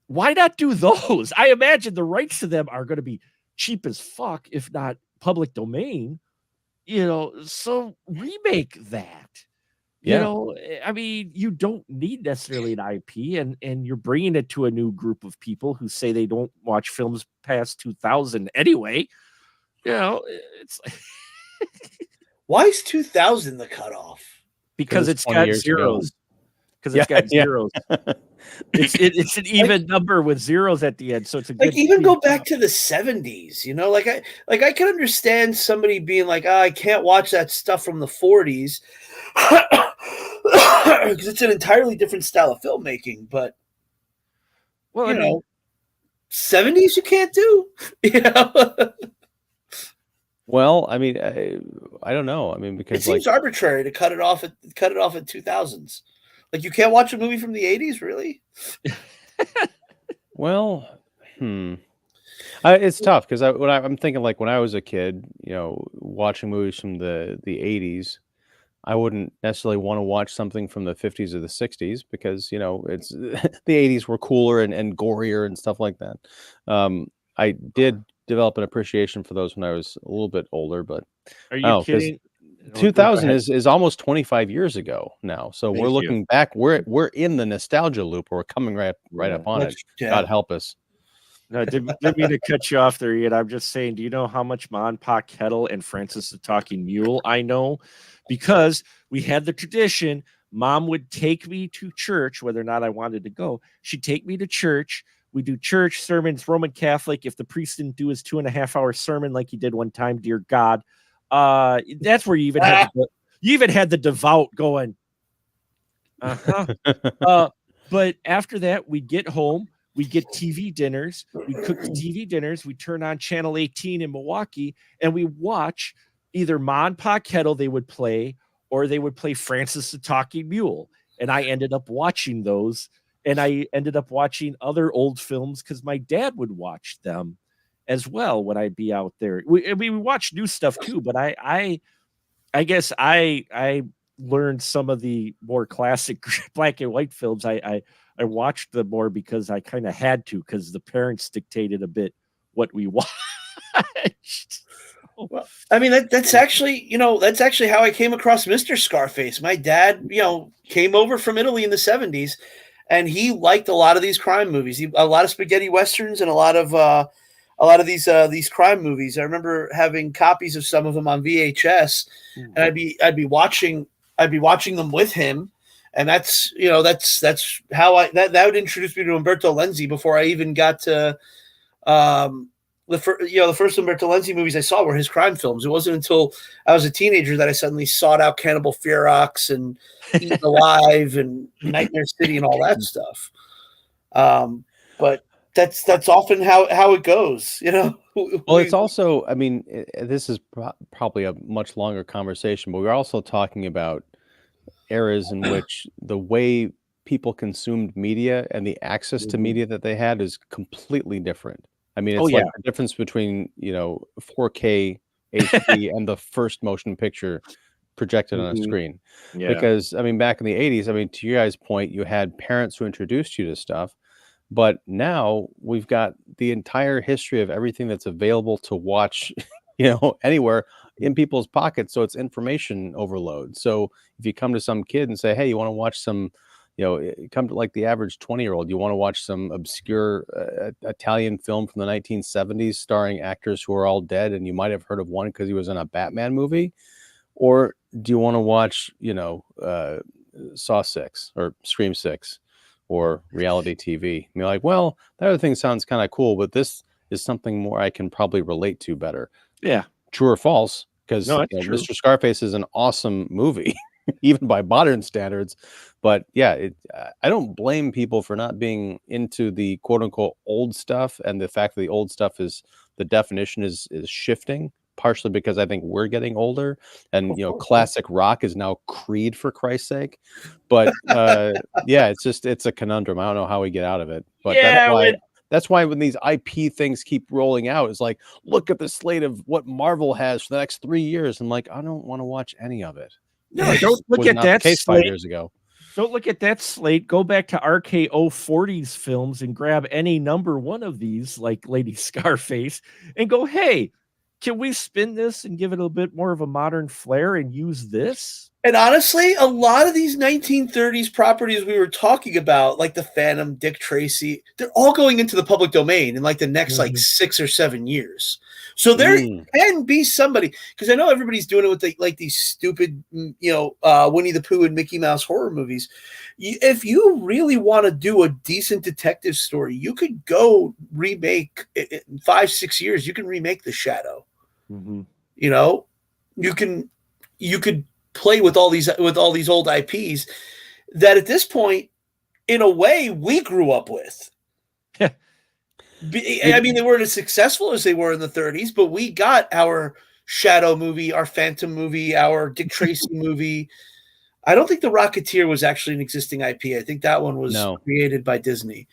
why not do those? I imagine the rights to them are going to be cheap as fuck, if not public domain, so remake that. I mean, you don't need necessarily an IP, and you're bringing it to a new group of people who say they don't watch films past 2000 anyway. It's why is 2000 the cutoff? Because it's got zeros. Because it's got zeros. It's an even number with zeros at the end, so it's a good. Like, even go back to the 70s. I can understand somebody being like, I can't watch that stuff from the 40s. because it's an entirely different style of filmmaking. But Well, I mean, 70s you can't do. Well, I mean, I don't know. I mean, It because seems arbitrary to cut it off at 2000s. Like you can't watch a movie from the 80s, really? well, it's tough because I'm thinking like when I was a kid, watching movies from the 80s, I wouldn't necessarily want to watch something from the 50s or the 60s because it's the 80s were cooler and gorier and stuff like that. I did develop an appreciation for those when I was a little bit older, but are you because kidding? 2000 is almost 25 years ago now, so we're Thank you. looking back. We're in the nostalgia loop. We're coming right up on it. God help us. No, I didn't mean to cut you off there, Ian. I'm just saying, do you know how much Ma and Pa Kettle and Francis the Talking Mule I know? Because we had the tradition. Mom would take me to church, whether or not I wanted to go. She'd take me to church. We do church sermons, Roman Catholic. If the priest didn't do his 2.5-hour sermon like he did one time, dear God, that's where you even had the devout going. But after that, we get home. We get TV dinners. We cook TV dinners. We turn on Channel 18 in Milwaukee, and we watch either Ma and Pa Kettle they would play, or they would play Francis the Talking Mule. And I ended up watching those, and I ended up watching other old films because my dad would watch them as well when I'd be out there. We watch new stuff too, but I guess I learned some of the more classic black and white films. I watched them more because I kind of had to, because the parents dictated a bit what we watched. Well, I mean, that's actually how I came across Mr. Scarface. My dad, came over from Italy in the 70s, and he liked a lot of these crime movies. A lot of spaghetti westerns and a lot of these crime movies. I remember having copies of some of them on VHS, and I'd be watching them with him. And that's how that would introduce me to Umberto Lenzi before I even got to the first Umberto Lenzi movies I saw were his crime films. It wasn't until I was a teenager that I suddenly sought out Cannibal Ferox and Eaten Alive and Nightmare City and all that stuff. But that's often how it goes, Well, it's also, I mean, this is probably a much longer conversation, but we're also talking about eras in which the way people consumed media and the access to media that they had is completely different. I mean, it's like the difference between 4K HD and the first motion picture projected on a screen. Because I mean, back in the 80s, I mean, to your guys' point, you had parents who introduced you to stuff, but now we've got the entire history of everything that's available to watch anywhere in people's pockets. So it's information overload. So if you come to some kid and say, hey, you want to watch some, come to like the average 20-year-old, you want to watch some obscure Italian film from the 1970s starring actors who are all dead, and you might have heard of one because he was in a Batman movie, or do you want to watch Saw 6 or Scream 6 or reality TV? And you're like, well, that other thing sounds kind of cool, but this is something more I can probably relate to better. Yeah. True or false? Because Mr. Scarface is an awesome movie, even by modern standards. But yeah, I don't blame people for not being into the quote unquote old stuff, and the fact that the old stuff the definition is shifting, partially because I think we're getting older, and classic rock is now Creed, for Christ's sake. But yeah, it's a conundrum. I don't know how we get out of it. But that's why when these IP things keep rolling out, it's like, look at the slate of what Marvel has for the next 3 years. I'm like, I don't want to watch any of it. No, don't look at that slate 5 years ago. Don't look at that slate. Go back to RKO 40s films and grab any number one of these, like Lady Scarface, and go, hey, can we spin this and give it a bit more of a modern flair and use this? And honestly, a lot of these 1930s properties we were talking about, like the Phantom, Dick Tracy, they're all going into the public domain in like the next like 6 or 7 years. So there can be somebody, because I know everybody's doing it with these stupid, Winnie the Pooh and Mickey Mouse horror movies. If you really want to do a decent detective story, you could go remake in 5-6 years. You can remake The Shadow. You could play with all these old IPs that at this point, in a way, we grew up with. I mean, they weren't as successful as they were in the 30s, but we got our Shadow movie, our Phantom movie, our Dick Tracy movie. I don't think The Rocketeer was actually an existing IP. I think that one was created by Disney.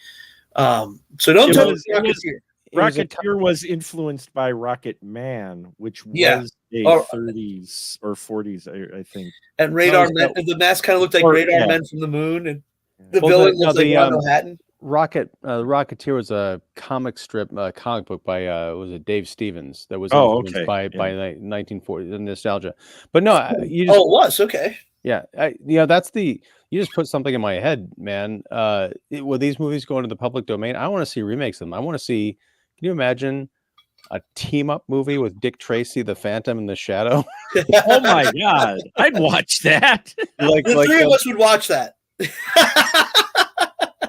So don't tell me Rocketeer. Rocketeer was influenced by Rocket Man, which was a 30s or 40s, I think. And Radar Men, the mask kind of looked like Radar Men from the Moon, and the villain was like Rondo Hatton. Rocketeer was a comic book by was it Dave Stevens that was influenced by 1940s, the nostalgia. But no, you just, it was okay. Yeah, that's you just put something in my head, man. Will these movies go into the public domain? I want to see remakes of them. I want to see. Can you imagine a team up movie with Dick Tracy, the Phantom, and the Shadow? Oh my God, I'd watch that. The three of us would watch that.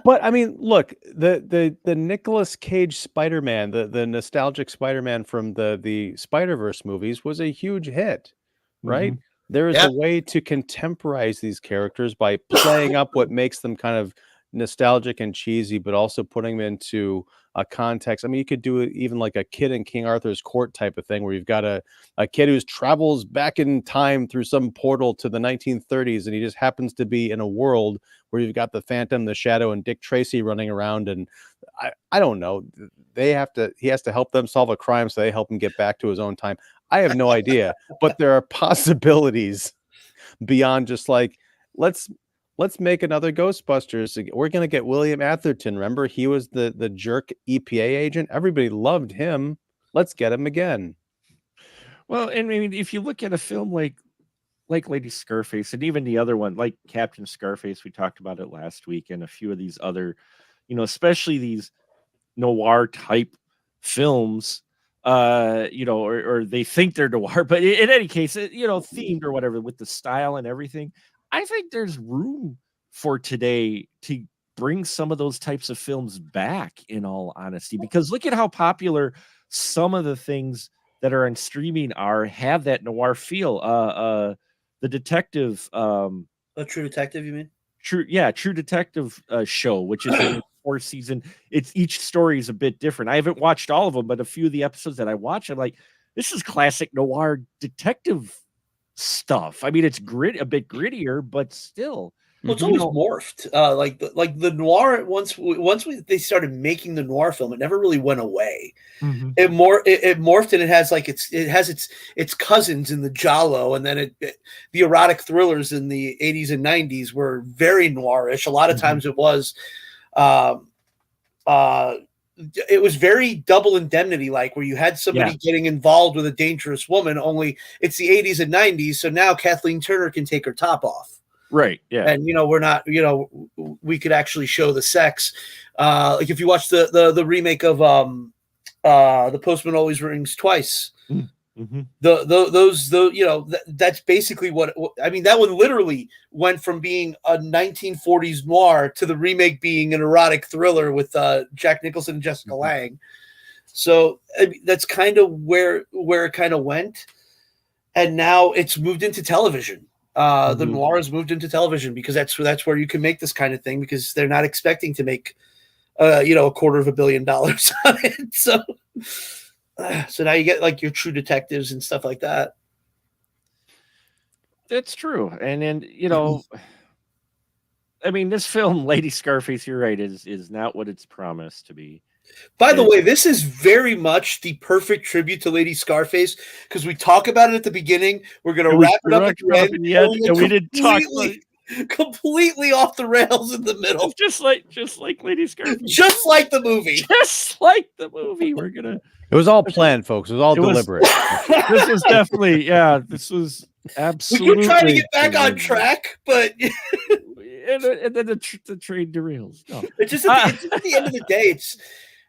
But I mean, look, the Nicolas Cage Spider-Man, the nostalgic Spider-Man from the Spider-Verse movies was a huge hit, right? Mm-hmm. There is a way to contemporize these characters by playing up what makes them kind of nostalgic and cheesy, but also putting them into a context. I mean, you could do it even like a Kid in King Arthur's Court type of thing, where you've got a kid who travels back in time through some portal to the 1930s, and he just happens to be in a world where you've got the Phantom, the Shadow, and Dick Tracy running around. And I don't know, he has to help them solve a crime, so they help him get back to his own time. I have no idea, but there are possibilities beyond just like, let's make another Ghostbusters. We're going to get William Atherton. Remember, he was the jerk EPA agent. Everybody loved him. Let's get him again. Well, and I mean, if you look at a film like Lady Scarface, and even the other one, like Captain Scarface, we talked about it last week, and a few of these other, especially these noir type films, or they think they're noir, but in any case, themed or whatever with the style and everything. I think there's room for today to bring some of those types of films back, in all honesty, because look at how popular some of the things that are on streaming have that noir feel. The detective, a True Detective, you mean? True Detective show, which is in 4th season. Each story is a bit different. I haven't watched all of them, but a few of the episodes that I watch, I'm like, this is classic noir detective stuff. I mean, it's a bit grittier, but still. Well, it's always morphed. Like the noir. Once they started making the noir film, it never really went away. Mm-hmm. It morphed, and it has its cousins in the giallo, and then the erotic thrillers in the 80s and 90s were very noirish. A lot of times it was. It was very Double Indemnity like, where you had somebody getting involved with a dangerous woman, only it's the 80s and 90s, so now Kathleen Turner can take her top off. Right, yeah. And we're not, we could actually show the sex. Like if you watch the remake of The Postman Always Rings Twice. Mm-hmm. That's basically what I mean. That one literally went from being a 1940s noir to the remake being an erotic thriller with Jack Nicholson and Jessica Lange. So I mean, that's kind of where it kind of went, and now it's moved into television. The noir has moved into television because that's where you can make this kind of thing, because they're not expecting to make $250 million on it. So now you get like your True Detectives and stuff like that. That's true. And then, I mean, this film, Lady Scarface, you're right, is not what it's promised to be. By the way, this is very much the perfect tribute to Lady Scarface, because we talk about it at the beginning. We're going to wrap it up at the end. And we didn't talk completely off the rails in the middle. Just like Lady Scarface. Just like the movie. Just like the movie. We're going to... It was all planned, folks. It was all deliberate. This was definitely, this was absolutely... We were trying to get back on track, but... and then the train derails. No. It's just at the end of the day,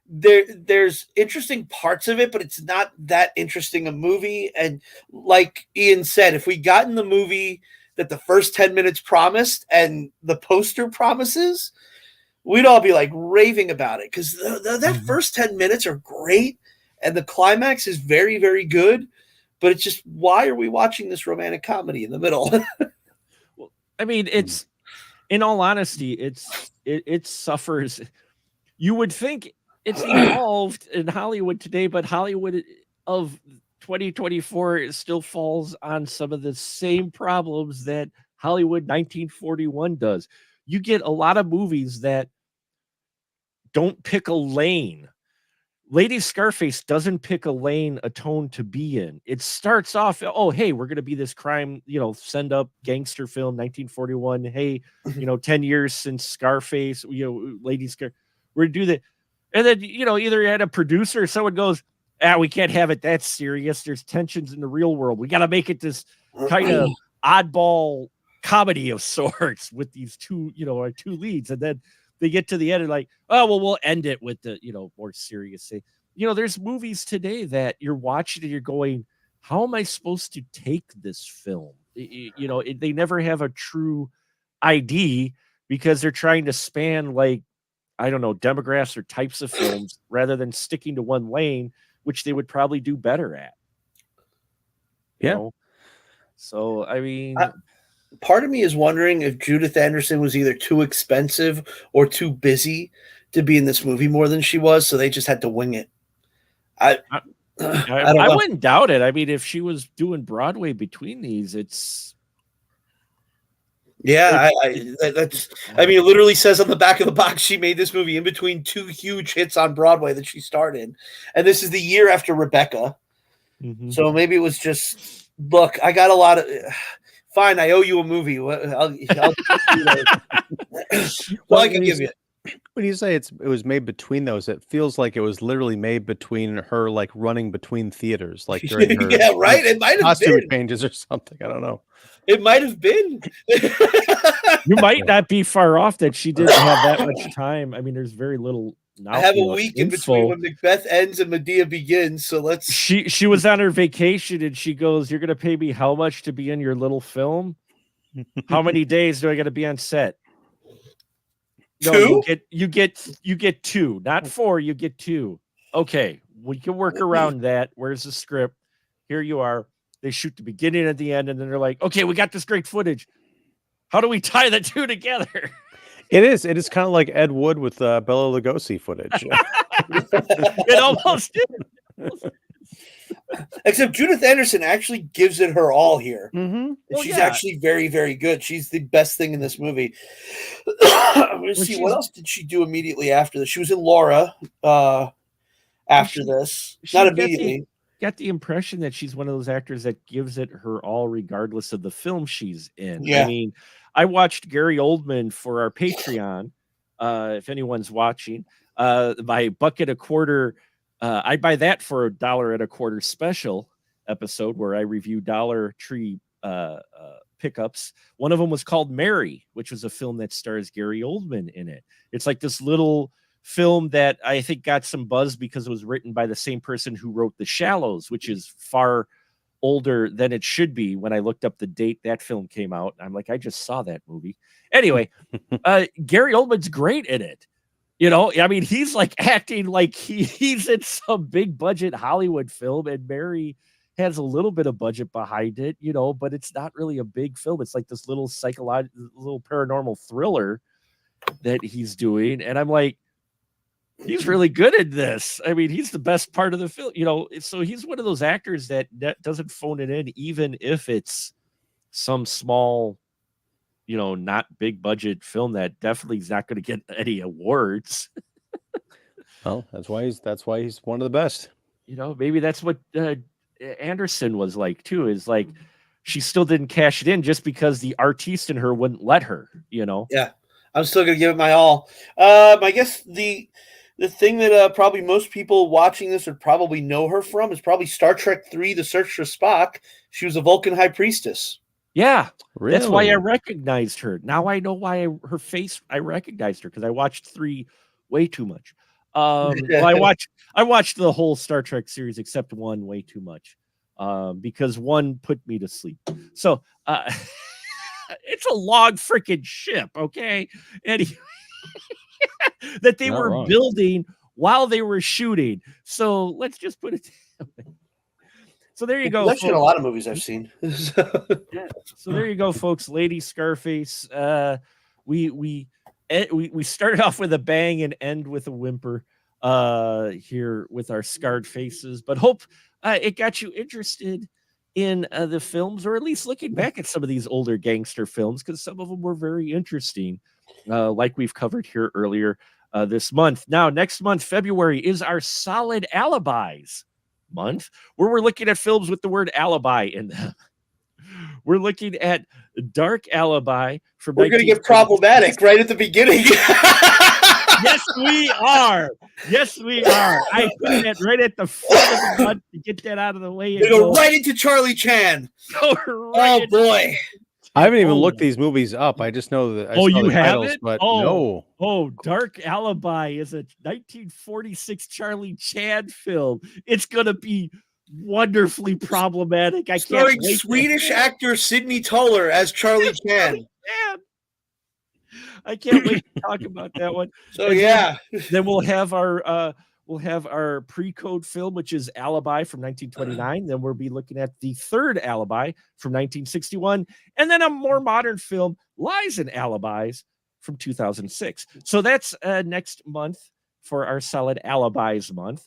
there's interesting parts of it, but it's not that interesting a movie. And like Ian said, if we got in the movie that the first 10 minutes promised and the poster promises, we'd all be like raving about it, because that first 10 minutes are great and the climax is very, very good. but it's just, why are we watching this romantic comedy in the middle? Well, I mean, it's, in all honesty, it suffers. You would think it's evolved in Hollywood today, but Hollywood of 2024 still falls on some of the same problems that Hollywood 1941 does. You get a lot of movies that don't pick a lane. Lady Scarface doesn't pick a lane, a tone to be in. It starts off, oh, hey, we're going to be this crime, send up gangster film, 1941. Hey, 10 years since Scarface, Lady Scar, we're going to do that. And then, either you had a producer or someone goes, we can't have it that serious. There's tensions in the real world. We got to make it this kind of oddball comedy of sorts with these two, our two leads. And then they get to the end and like, oh, well, we'll end it with the, more serious thing. There's movies today that you're watching and you're going, how am I supposed to take this film? They never have a true ID because they're trying to span, like, I don't know, demographics or types of films rather than sticking to one lane, which they would probably do better at. You know? So, I mean, part of me is wondering if Judith Anderson was either too expensive or too busy to be in this movie more than she was, so they just had to wing it. I wouldn't doubt it. I mean, if she was doing Broadway between these, it's I mean, it literally says on the back of the box she made this movie in between two huge hits on Broadway that she starred in, and this is the year after Rebecca. Mm-hmm. So maybe it was just, look, I got a lot of. Fine, I owe you a movie. I'll I can give you. When you say it was made between those, it feels like it was literally made between her, like, running between theaters, like during her right. It might have costume been changes or something. I don't know. It might have been. You might not be far off that she didn't have that much time. I mean, there's very little. I have a week in between when Macbeth ends and Medea begins, so let's. She was on her vacation and she goes, "You're gonna pay me how much to be in your little film? How many days do I got to be on set?" No, you get 2, not 4. You get 2. Okay, we can work around that. Where's the script? Here you are. They shoot the beginning and the end, and then they're like, "Okay, we got this great footage. How do we tie the two together?" It is kind of like Ed Wood with Bela Lugosi footage. It almost did. Except Judith Anderson actually gives it her all here. Mm-hmm. She's actually very, very good. She's the best thing in this movie. Let's see, what else did she do immediately after this? She was in Laura after this. Not immediately. Got the impression that she's one of those actors that gives it her all regardless of the film she's in. Yeah. I mean, I watched Gary Oldman for our Patreon. If anyone's watching, my $1.25. I buy that for $1.25 special episode where I review Dollar Tree pickups. One of them was called Mary, which was a film that stars Gary Oldman in it. It's like this little film that I think got some buzz because it was written by the same person who wrote The Shallows, which is far older than it should be. When I looked up the date that film came out, I'm like, I just saw that movie. Anyway, Gary Oldman's great in it. I mean, he's like acting like he's in some big budget Hollywood film, and Mary has a little bit of budget behind it, but it's not really a big film. It's like this little psychological, little paranormal thriller that he's doing. And I'm like, he's really good at this. I mean, he's the best part of the film, so he's one of those actors that doesn't phone it in, even if it's some small, not big budget film that definitely is not going to get any awards. Well, that's why he's one of the best. Maybe that's what Anderson was like too, is like she still didn't cash it in just because the artiste in her wouldn't let her, Yeah, I'm still going to give it my all. I guess the thing that probably most people watching this would probably know her from is probably Star Trek 3, The Search for Spock. She was a Vulcan high priestess. Yeah, really? That's why I recognized her. Now I know why her face. I recognized her because I watched 3 way too much. Well, I watched the whole Star Trek series except 1 way too much, because 1 put me to sleep. So it's a long freaking ship, okay? And that they were building while they were shooting. So let's just put it that way. So there you go. I've seen a lot of movies I've seen. Yeah. So there you go, folks. Lady Scarface. We started off with a bang and end with a whimper here with our scarred faces, but hope it got you interested in the films, or at least looking back at some of these older gangster films, because some of them were very interesting, like we've covered here earlier this month. Now, next month, February, is our Solid Alibis month, where we're looking at films with the word alibi in them. We're looking at Dark Alibi from. We're going to get problematic right at the beginning. Yes, we are. Yes, we are. I put that right at the front of the month to get that out of the way. They go right into Charlie Chan. Oh boy. I haven't even looked these movies up. I just know that. You haven't? Titles, but no. Oh, Dark Alibi is a 1946 Charlie Chan film. It's gonna be wonderfully problematic. Starring Swedish actor Sidney Toller as Charlie Chan. I can't wait to talk about that one. So then we'll have our pre-code film, which is Alibi from 1929. Then we'll be looking at the third Alibi from 1961, and then a more modern film, Lies and Alibis from 2006. So that's next month for our Solid Alibis month.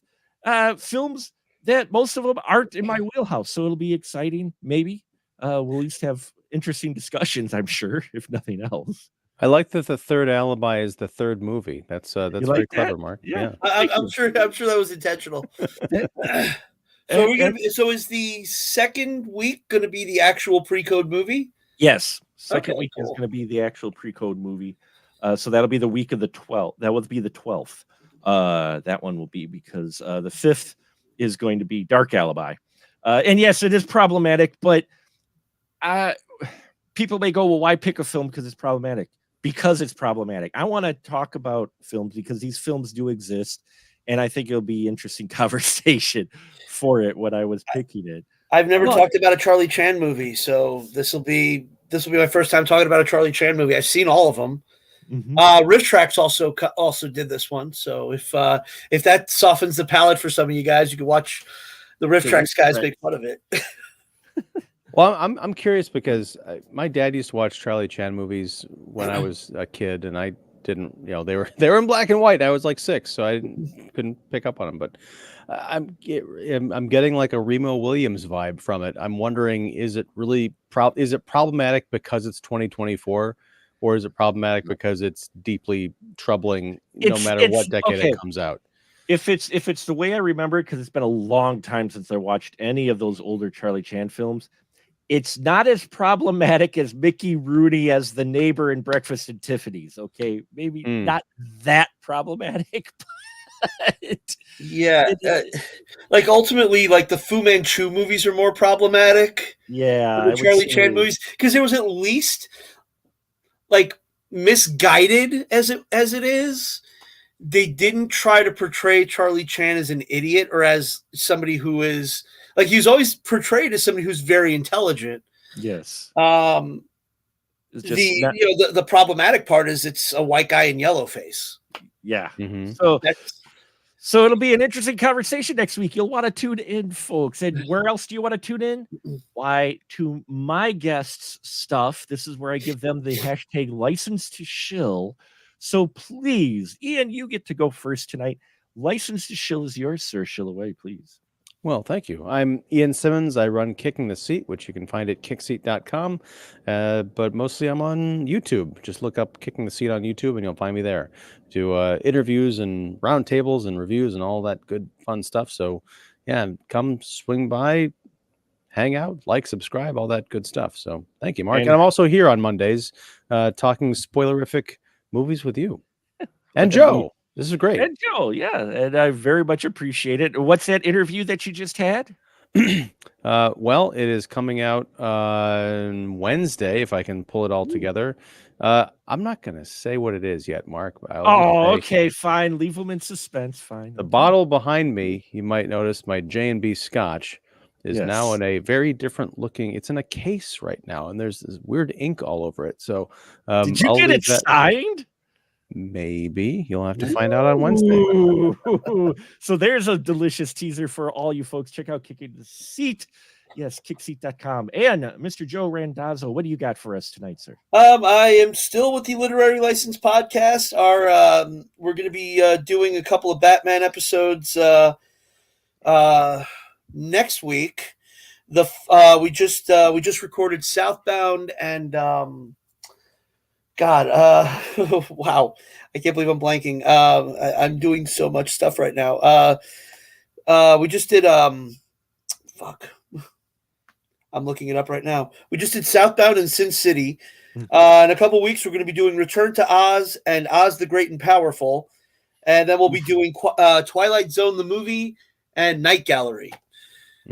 Films that most of them aren't in my wheelhouse, so it'll be exciting. Maybe we'll at least have interesting discussions, I'm sure, if nothing else. I like that the third Alibi is the third movie. That's very clever, Mark. Yeah. I'm sure that was intentional. So is the second week going to be the actual pre-code movie? Yes, second week is going to be the actual pre-code movie. So that'll be the week of the 12th. That will be the 12th. That one will be, because the 5th is going to be Dark Alibi. And yes, it is problematic, but people may go, well, why pick a film because it's problematic? Because it's problematic. I want to talk about films because these films do exist, and I think it'll be interesting conversation for it when I was picking it. I've never talked about a Charlie Chan movie, so this will be my first time talking about a Charlie Chan movie. I've seen all of them. Mm-hmm. Riff Tracks also did this one, so if that softens the palate for some of you guys, you can watch the Riff Tracks guys make fun of it. Well, I'm curious because my dad used to watch Charlie Chan movies when I was a kid, and I didn't, they were in black and white. I was like 6, so I couldn't pick up on them. But I'm getting like a Remo Williams vibe from it. I'm wondering, is it really is it problematic because it's 2024, or is it problematic because it's deeply troubling no matter what decade it comes out? If it's the way I remember it, because it's been a long time since I watched any of those older Charlie Chan films, it's not as problematic as Mickey Rooney as the neighbor in Breakfast at Tiffany's. Okay, maybe not that problematic, but like ultimately, like the Fu Manchu movies are more problematic. Yeah, than the Charlie Chan movies, because there was at least like misguided as it is. They didn't try to portray Charlie Chan as an idiot or as somebody who is like, he's always portrayed as somebody who's very intelligent. Yes. The problematic part is it's a white guy in yellow face. Yeah. Mm-hmm. So it'll be an interesting conversation next week. You'll want to tune in, folks. And where else do you want to tune in? Why, to my guests' stuff. This is where I give them the hashtag license to shill. So please, Ian, you get to go first tonight. License to shill is yours, sir. Shill away, please. Well, thank you. I'm Ian Simmons. I run Kicking the Seat, which you can find at kickseat.com. But mostly I'm on YouTube. Just look up Kicking the Seat on YouTube and you'll find me there. Do interviews and roundtables and reviews and all that good fun stuff. So yeah, come swing by, hang out, like, subscribe, all that good stuff. So thank you, Mark. And I'm also here on Mondays talking spoilerific movies with you and Joe. This is great. And Joe, yeah, and I very much appreciate it. What's that interview that you just had? Well, it is coming out on Wednesday, if I can pull it all together. I'm not going to say what it is yet, Mark. Okay, fine. Leave them in suspense. Fine. The bottle behind me, you might notice my J&B Scotch is now in a very different looking. It's in a case right now, and there's this weird ink all over it. So, did you get it signed? Maybe you'll have to find out on Wednesday. Ooh. So there's a delicious teaser for all you folks. Check out Kicking the Seat. Yes, kickseat.com. And Mr. Joe Randazzo, what do you got for us tonight, sir? I am still with the Literary License Podcast. We're going to be doing a couple of Batman episodes next week. We just recorded Southbound and wow, I can't believe I'm blanking. I'm doing so much stuff right now. We just did I'm looking it up right now. We just did Southbound and Sin City. In a couple weeks, we're going to be doing Return to Oz and Oz the Great and Powerful. And then we'll be doing Twilight Zone, the movie, and Night Gallery.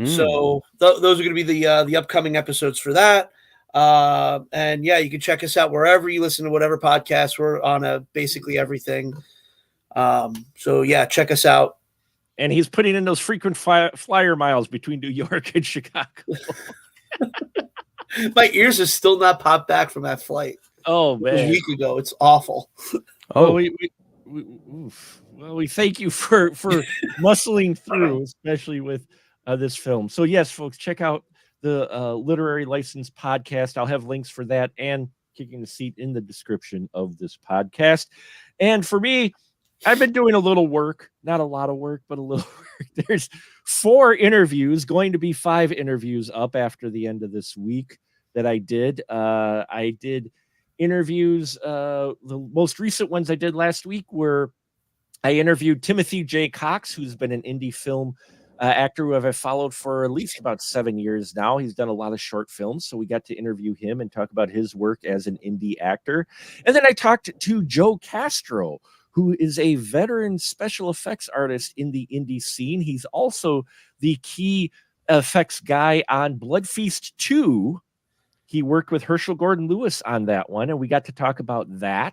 So those are going to be the upcoming episodes for that. And yeah, you can check us out wherever you listen to whatever podcast. We're on basically everything. So yeah, check us out. And he's putting in those frequent flyer miles between New York and Chicago. My ears are still not popped back from that flight. Oh man, a week ago. It's awful. Oh, we thank you for muscling through, especially with this film. So yes, folks, check out the Literary License Podcast. I'll have links for that and Kicking the Seat in the description of this podcast. And for me, I've been doing a little work, not a lot of work, but a little work. There's 4 interviews, going to be 5 interviews up after the end of this week that I did. I did interviews. The most recent ones I did last week were I interviewed Timothy J. Cox, who's been an indie film actor who I've followed for at least about 7 years now. He's done a lot of short films, so we got to interview him and talk about his work as an indie actor. And then I talked to Joe Castro, who is a veteran special effects artist in the indie scene. He's also the key effects guy on Blood Feast 2. He worked with Herschel Gordon Lewis on that one, and we got to talk about that.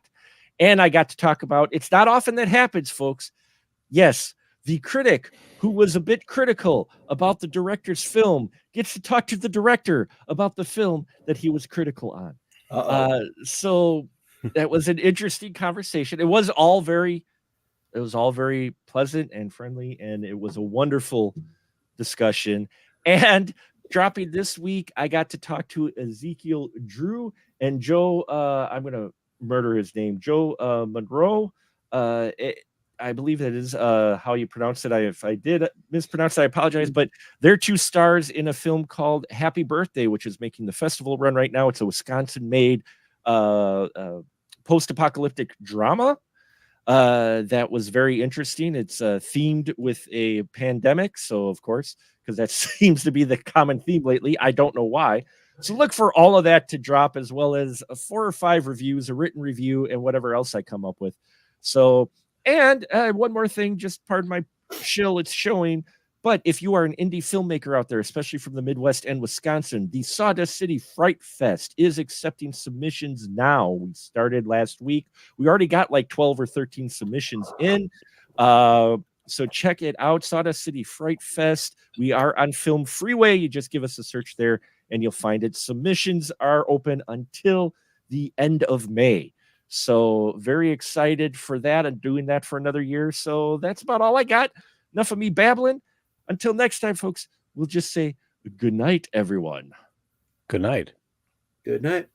And I got to talk about, it's not often that happens, folks. Yes, the critic who was a bit critical about the director's film gets to talk to the director about the film that he was critical on. So that was an interesting conversation. It was all very pleasant and friendly, and it was a wonderful discussion. And dropping this week, I got to talk to Ezekiel Drew and Joe. I'm going to murder his name, Joe Monroe. I believe that is how you pronounce it. If I did mispronounce it, I apologize. But they're 2 stars in a film called Happy Birthday, which is making the festival run right now. It's a Wisconsin-made post-apocalyptic drama that was very interesting. It's themed with a pandemic, so of course, because that seems to be the common theme lately. I don't know why. So look for all of that to drop, as well as 4 or 5 reviews, a written review, and whatever else I come up with. So, and one more thing, just pardon my shill, it's showing. But if you are an indie filmmaker out there, especially from the Midwest and Wisconsin, the Sawdust City Fright Fest is accepting submissions now. We started last week. We already got like 12 or 13 submissions in. So check it out, Sawdust City Fright Fest. We are on Film Freeway. You just give us a search there and you'll find it. Submissions are open until the end of May. So very excited for that and doing that for another year. So that's about all I got. Enough of me babbling. Until next time, folks, we'll just say good night, everyone. Good night. Good night.